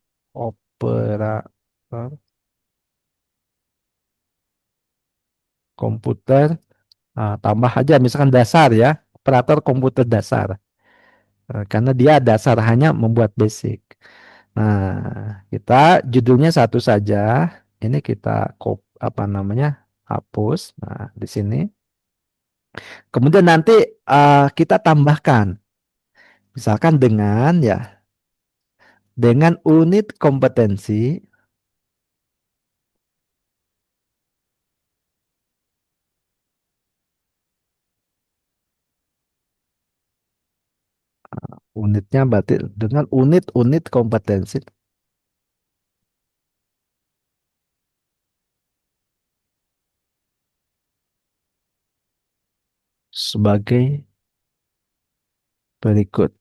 komputer. Tambah aja misalkan dasar ya, operator komputer dasar. Karena dia dasar hanya membuat basic. Nah, kita judulnya satu saja. Ini kita apa namanya? Hapus. Nah, di sini. Kemudian nanti kita tambahkan misalkan dengan unit kompetensi. Unitnya berarti dengan unit-unit kompetensi sebagai berikut.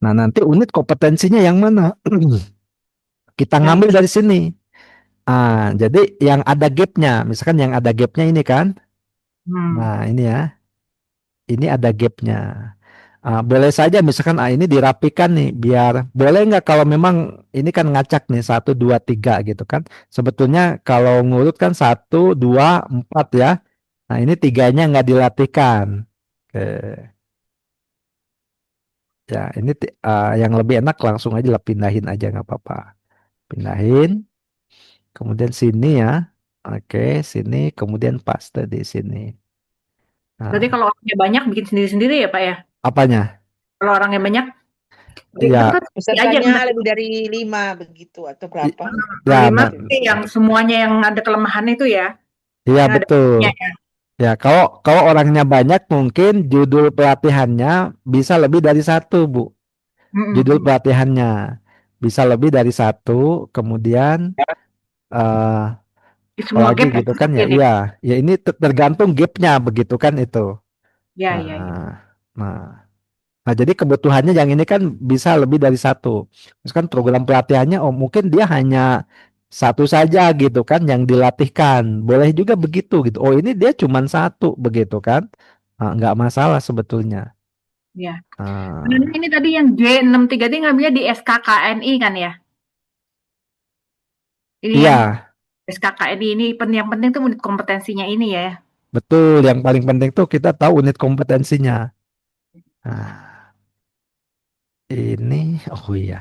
Nah, nanti unit kompetensinya yang mana? Kita Yang ngambil dari sini. Jadi yang ada gapnya, misalkan yang ada gapnya ini kan. hmm, Nah, ini ya, ini ada gapnya. Boleh saja misalkan ini dirapikan nih, biar boleh nggak kalau memang ini kan ngacak nih 1, 2, 3 gitu kan. Sebetulnya kalau ngurut kan 1, 2, 4 ya. Nah, ini tiganya nggak dilatihkan. Oke. Ya, ini yang lebih enak langsung aja lah pindahin aja nggak apa-apa. Pindahin, kemudian sini ya. Oke, sini, kemudian paste di sini. berarti Nah, kalau orangnya banyak bikin sendiri-sendiri ya Pak ya? apanya? Kalau orangnya banyak, itu Ya, kan sendiri aja Pesertanya kan. lebih dari 5 begitu atau i- berapa? ya, Lima nah, berarti yang semuanya yang ada kelemahan itu ya, iya yang ada betul. gapnya ya. Ya, kalau kalau orangnya banyak, mungkin judul pelatihannya bisa lebih dari satu, Bu. Judul Mm-mm. pelatihannya bisa lebih dari satu, kemudian eh Di semua apalagi gap gitu kan ya. dimasukin ya. Iya, ya ini tergantung gapnya begitu kan itu. Ya, ya, ya. Nah, nah, nah, jadi kebutuhannya yang ini kan bisa lebih dari satu. Terus kan program pelatihannya, oh mungkin dia hanya satu saja gitu kan yang dilatihkan. Boleh juga begitu gitu. Oh ini dia cuma satu begitu kan. Nggak masalah sebetulnya. Ya. Karena Ah, ini tadi yang J63 ini ngambilnya di SKKNI kan ya. Ini yang iya, SKKNI ini yang penting tuh unit kompetensinya ini ya. betul. Yang paling penting tuh kita tahu unit kompetensinya. Nah, ini, oh iya,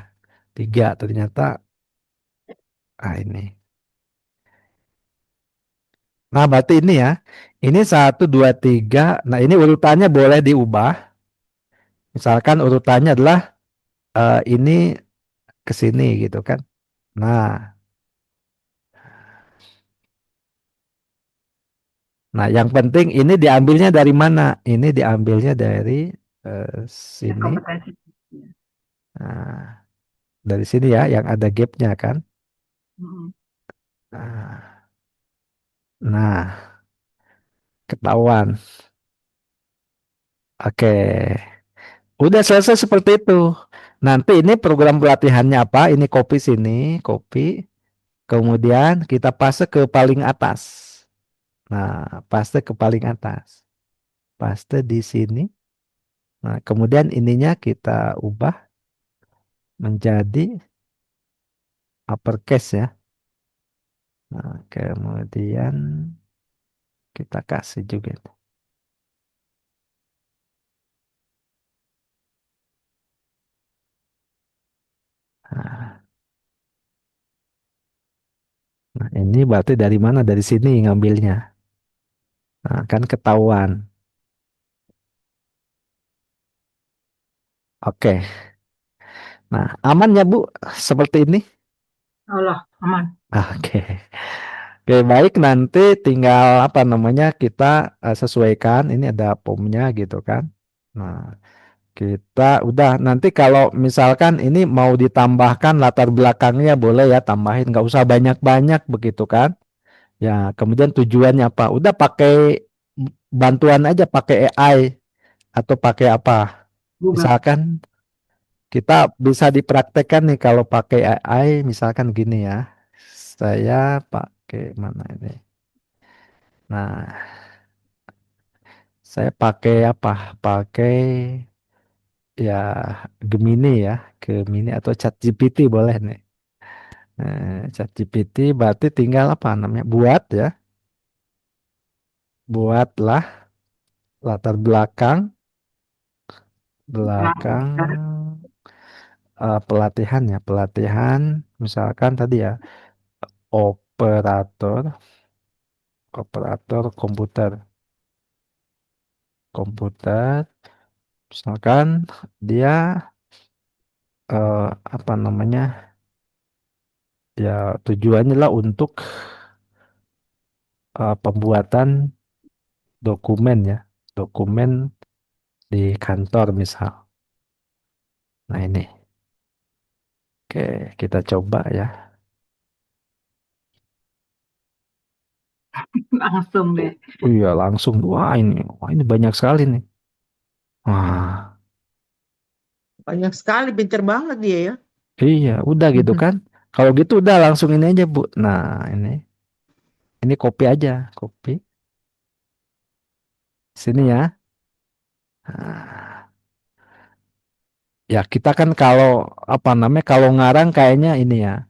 3 ternyata. Ini. Nah, berarti ini ya. Ini 1, 2, 3. Nah, ini urutannya boleh diubah. Misalkan urutannya adalah ini ke sini gitu kan. Nah, yang penting ini diambilnya dari mana? Ini diambilnya dari Unit sini. kompetensi. Nah, dari sini ya yang ada gapnya kan. Mm-mm. Nah, nah, ketahuan. Oke, udah selesai seperti itu. Nanti ini program pelatihannya apa? Ini copy sini, copy. Kemudian kita paste ke paling atas. Nah, paste ke paling atas. Paste di sini. Nah, kemudian ininya kita ubah menjadi uppercase ya. Nah, kemudian kita kasih juga. Nah, nah, ini berarti dari mana? Dari sini ngambilnya. Nah, kan ketahuan. Oke. Nah, aman ya Bu seperti ini? Allah, aman. Oke. Oke, baik nanti tinggal apa namanya kita sesuaikan. Ini ada pomnya gitu kan. Nah, kita udah nanti kalau misalkan ini mau ditambahkan latar belakangnya boleh ya tambahin, nggak usah banyak-banyak begitu kan. Ya, kemudian tujuannya apa? Udah pakai bantuan aja, pakai AI atau pakai apa? Google. Misalkan kita bisa dipraktekkan nih kalau pakai AI, misalkan gini ya. Saya pakai mana ini? Nah, saya pakai apa? Pakai ya Gemini ya, Gemini atau ChatGPT boleh nih. ChatGPT berarti tinggal apa namanya? Buat ya, buatlah latar belakang, Nah, belakang pelatihan ya, pelatihan misalkan tadi ya operator, operator komputer, komputer, misalkan dia apa namanya? Ya tujuannya lah untuk pembuatan dokumen ya, dokumen di kantor misal. Nah ini, oke kita coba ya. langsung deh. Oh iya langsung, wah ini banyak sekali nih. Wah, Banyak sekali, pinter banget dia ya. iya udah gitu kan. Kalau gitu udah langsung ini aja Bu. Nah ini copy aja, copy sini ya. Nah, ya kita kan kalau apa namanya kalau ngarang kayaknya ini ya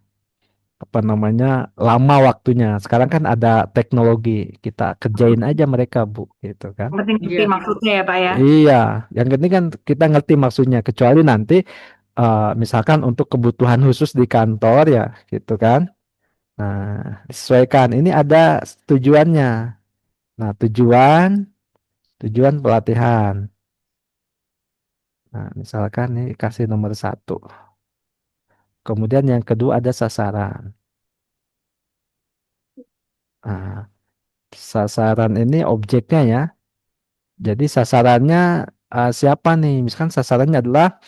apa namanya lama waktunya. Sekarang kan ada teknologi, kita kerjain aja mereka Bu, gitu kan. Yang penting ngerti Iya. maksudnya ya Pak ya. Iya, yang penting kan kita ngerti maksudnya. Kecuali nanti misalkan untuk kebutuhan khusus di kantor ya, gitu kan. Nah, disesuaikan. Ini ada tujuannya. Nah, tujuan pelatihan. Nah, misalkan ini kasih nomor satu. Kemudian yang kedua ada sasaran. Nah, sasaran ini objeknya ya. Jadi sasarannya siapa nih? Misalkan sasarannya adalah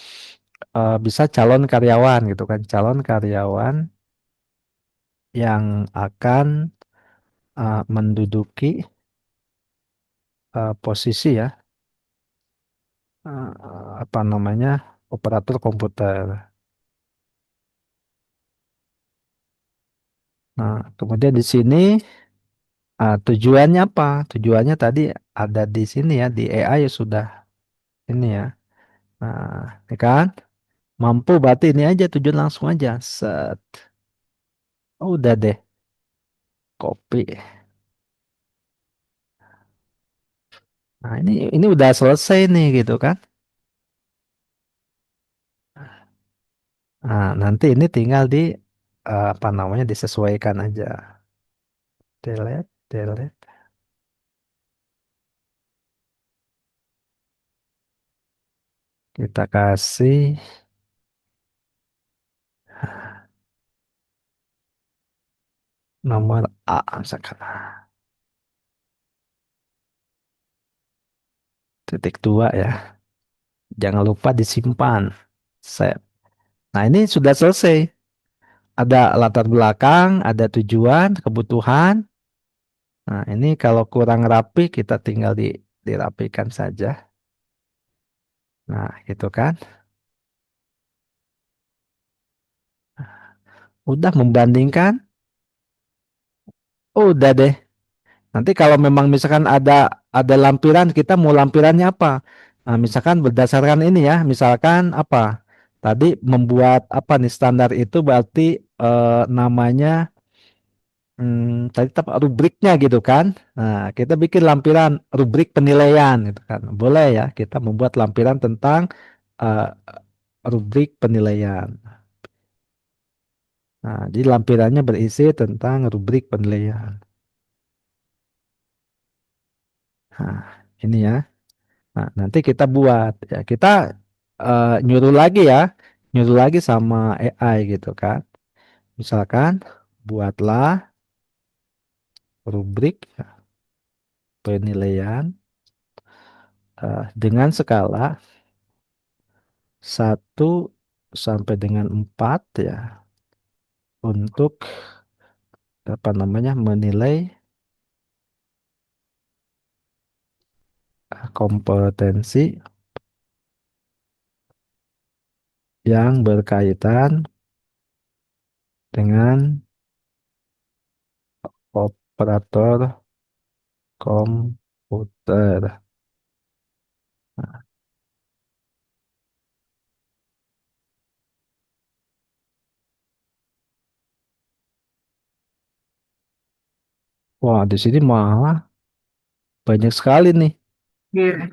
bisa calon karyawan gitu kan, calon karyawan yang akan menduduki posisi ya apa namanya operator komputer. Nah, kemudian di sini tujuannya apa? Tujuannya tadi ada di sini ya di AI sudah ini ya. Nah, ini kan mampu berarti ini aja tujuan langsung aja. Set. Oh, udah deh, copy. Nah, ini udah selesai nih gitu kan. Nah, nanti ini tinggal di apa namanya disesuaikan aja. Delete, delete. Kita kasih nomor A misalkan. Titik dua ya. Jangan lupa disimpan. Save. Nah, ini sudah selesai. Ada latar belakang, ada tujuan, kebutuhan. Nah, ini kalau kurang rapi kita tinggal dirapikan saja. Nah, gitu kan. Udah membandingkan. Udah deh. Nanti kalau memang misalkan ada lampiran, kita mau lampirannya apa? Nah, misalkan berdasarkan ini ya, misalkan apa? Tadi membuat apa nih standar itu berarti namanya tadi apa rubriknya gitu kan. Nah, kita bikin lampiran rubrik penilaian gitu kan. Boleh ya, kita membuat lampiran tentang eh, rubrik penilaian. Nah, jadi lampirannya berisi tentang rubrik penilaian. Nah, ini ya. Nah, nanti kita buat ya kita nyuruh lagi ya, nyuruh lagi sama AI gitu kan. Misalkan buatlah rubrik penilaian dengan skala 1 sampai dengan 4 ya untuk apa namanya menilai kompetensi yang berkaitan dengan operator komputer. Wah, di sini malah banyak sekali nih. Gitu.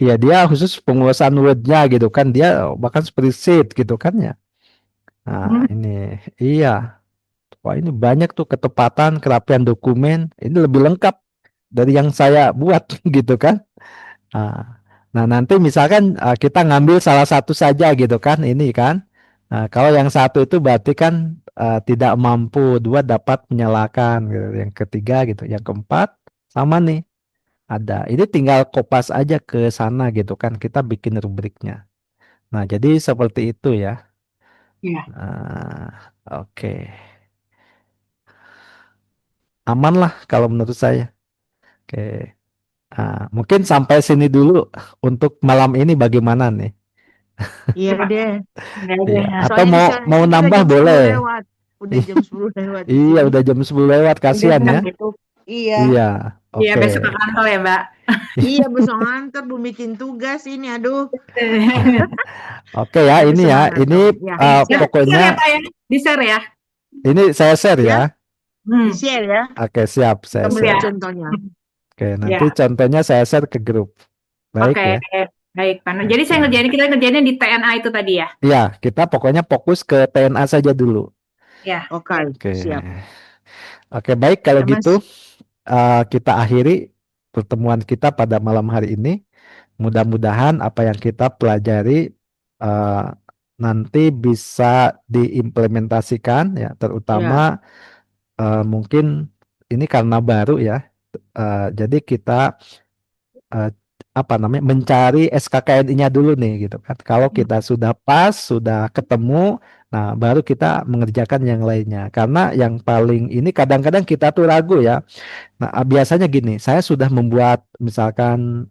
Iya, dia khusus penguasaan Word-nya gitu kan. Dia bahkan spreadsheet gitu kan ya. Nah, Hmm, ini iya. Wah, ini banyak tuh ketepatan, kerapian dokumen. Ini lebih lengkap dari yang saya buat gitu kan. Nah, nah, nanti misalkan kita ngambil salah satu saja gitu kan. Ini kan. Nah, kalau yang satu itu berarti kan tidak mampu, dua dapat menyalakan gitu. Yang ketiga gitu. Yang keempat sama nih. Ada. Ini tinggal kopas aja ke sana gitu kan. Kita bikin rubriknya. Nah, jadi seperti itu ya. ya. Oke. Aman lah kalau menurut saya. Oke. Mungkin sampai sini dulu untuk malam ini bagaimana nih? Iya Ya, deh. udah aja Iya. ya. Atau Soalnya di mau sana mau sini udah nambah jam 10 boleh. lewat. Udah jam 10 lewat di Iya, sini. udah jam 10 lewat. Udah Kasihan ya. jam itu. Iya. Iya. Iya, Oke. besok ke kantor ya, Mbak. Iya, besok ngantor belum bikin tugas ini. Aduh. Oke ya, Tapi ini ya. semangat Ini dong. Ya, Di siap. share pokoknya ya, Pak ya. Di share ya. ini saya share ya. Ya, Hmm, di-share ya. Oke, siap, saya ketemu ya. share. Contohnya. Oke, nanti Ya, contohnya saya share ke grup. Baik oke. ya. Baik, Pak. Nah, jadi Oke. kita ngerjainnya di TNA itu tadi ya. Iya, kita pokoknya fokus ke TNA saja dulu. Ya. Oke, Oke. siap. Oke, baik kalau Ya, gitu Mas. kita akhiri pertemuan kita pada malam hari ini. Mudah-mudahan apa yang kita pelajari eh, nanti bisa diimplementasikan ya, Ya, terutama mungkin ini karena baru ya. Jadi kita eh, apa namanya mencari SKKNI-nya dulu nih gitu kan. Kalau kita sudah pas, sudah ketemu, nah baru kita mengerjakan yang lainnya. Karena yang paling ini kadang-kadang kita tuh ragu ya. Nah, biasanya gini, saya sudah membuat misalkan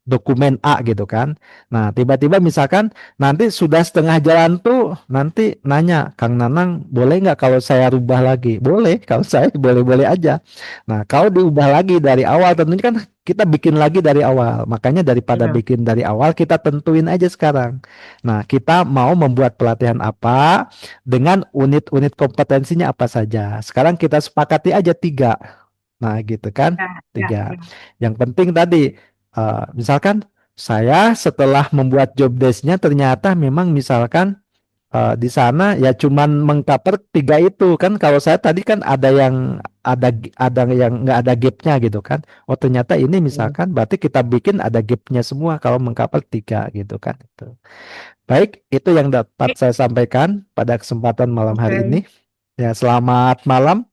dokumen A gitu kan. Nah, tiba-tiba misalkan nanti sudah setengah jalan tuh nanti nanya, Kang Nanang boleh nggak kalau saya rubah lagi? Boleh, kalau saya boleh-boleh aja. Nah, kalau diubah lagi dari awal tentunya kan kita bikin lagi dari awal. Makanya daripada iya. bikin dari awal kita tentuin aja sekarang. Nah, kita mau membuat pelatihan apa dengan unit-unit kompetensinya apa saja. Sekarang kita sepakati aja 3. Nah, gitu kan? Ya, ya, 3. ya. Yang penting tadi, misalkan saya setelah membuat job desk-nya ternyata memang misalkan di sana ya cuman mengcover 3 itu kan. Kalau saya tadi kan ada yang nggak ada gapnya gitu kan. Oh, ternyata ini Iya. misalkan berarti kita bikin ada gapnya semua kalau mengcover 3 gitu kan. Itu. Baik, itu yang dapat saya sampaikan pada kesempatan malam hari Oke. ini. Ya, selamat malam.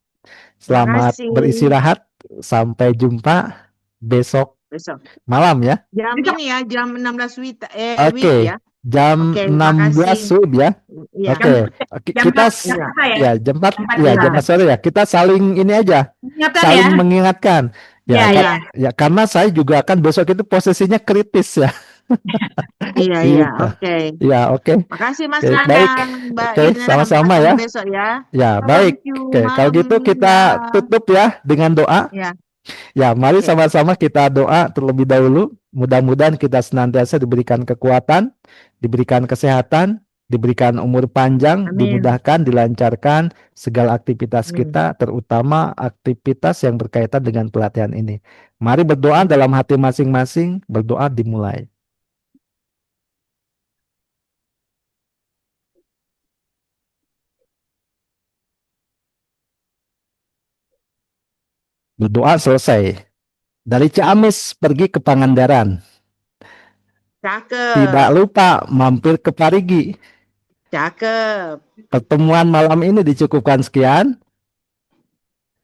Terima Selamat kasih. beristirahat. Sampai jumpa besok Besok. malam ya. Jam Besok ini ya, jam 16 WIB Oke, ya. jam Oke, 16 makasih. subuh ya. Iya, Oke, Jam kita 4 iya. Jakarta ya? ya jam 4 Jam 4 ya jam Jakarta. 4 sore ya. Kita saling ini aja, Ingatkan ya. saling mengingatkan. Ya, Ya, ya. ya karena saya juga kan besok itu posisinya kritis ya. Iya, iya. Gitu. Oke. Ya, oke. Makasih Mas Oke, Nanda, baik. Mbak Oke, Ina, sampai sama-sama ketemu ya. besok ya. Ya, Thank baik. you, Oke, kalau gitu kita ya. tutup ya dengan doa. Ya, Ya, mari oke. sama-sama kita doa terlebih dahulu. Mudah-mudahan kita senantiasa diberikan kekuatan, diberikan kesehatan, diberikan umur panjang, Amin. dimudahkan, dilancarkan segala aktivitas Amin. kita, terutama aktivitas yang berkaitan dengan pelatihan ini. Mari berdoa dalam hati masing-masing, berdoa dimulai. Berdoa selesai. Dari Ciamis pergi ke Pangandaran. Cakep. Tidak lupa mampir ke Parigi. Cakep. Pertemuan malam ini dicukupkan sekian.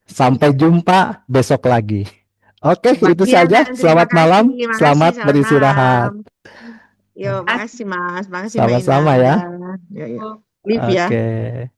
Sampai jumpa besok lagi. Oke, itu Sekian saja. dan terima Selamat malam. kasih. Makasih, Selamat selamat beristirahat. malam. Yuk, makasih Mas. Makasih Mbak Ina. Sama-sama ya. Dah. Yuk, yuk. Live ya. Oke.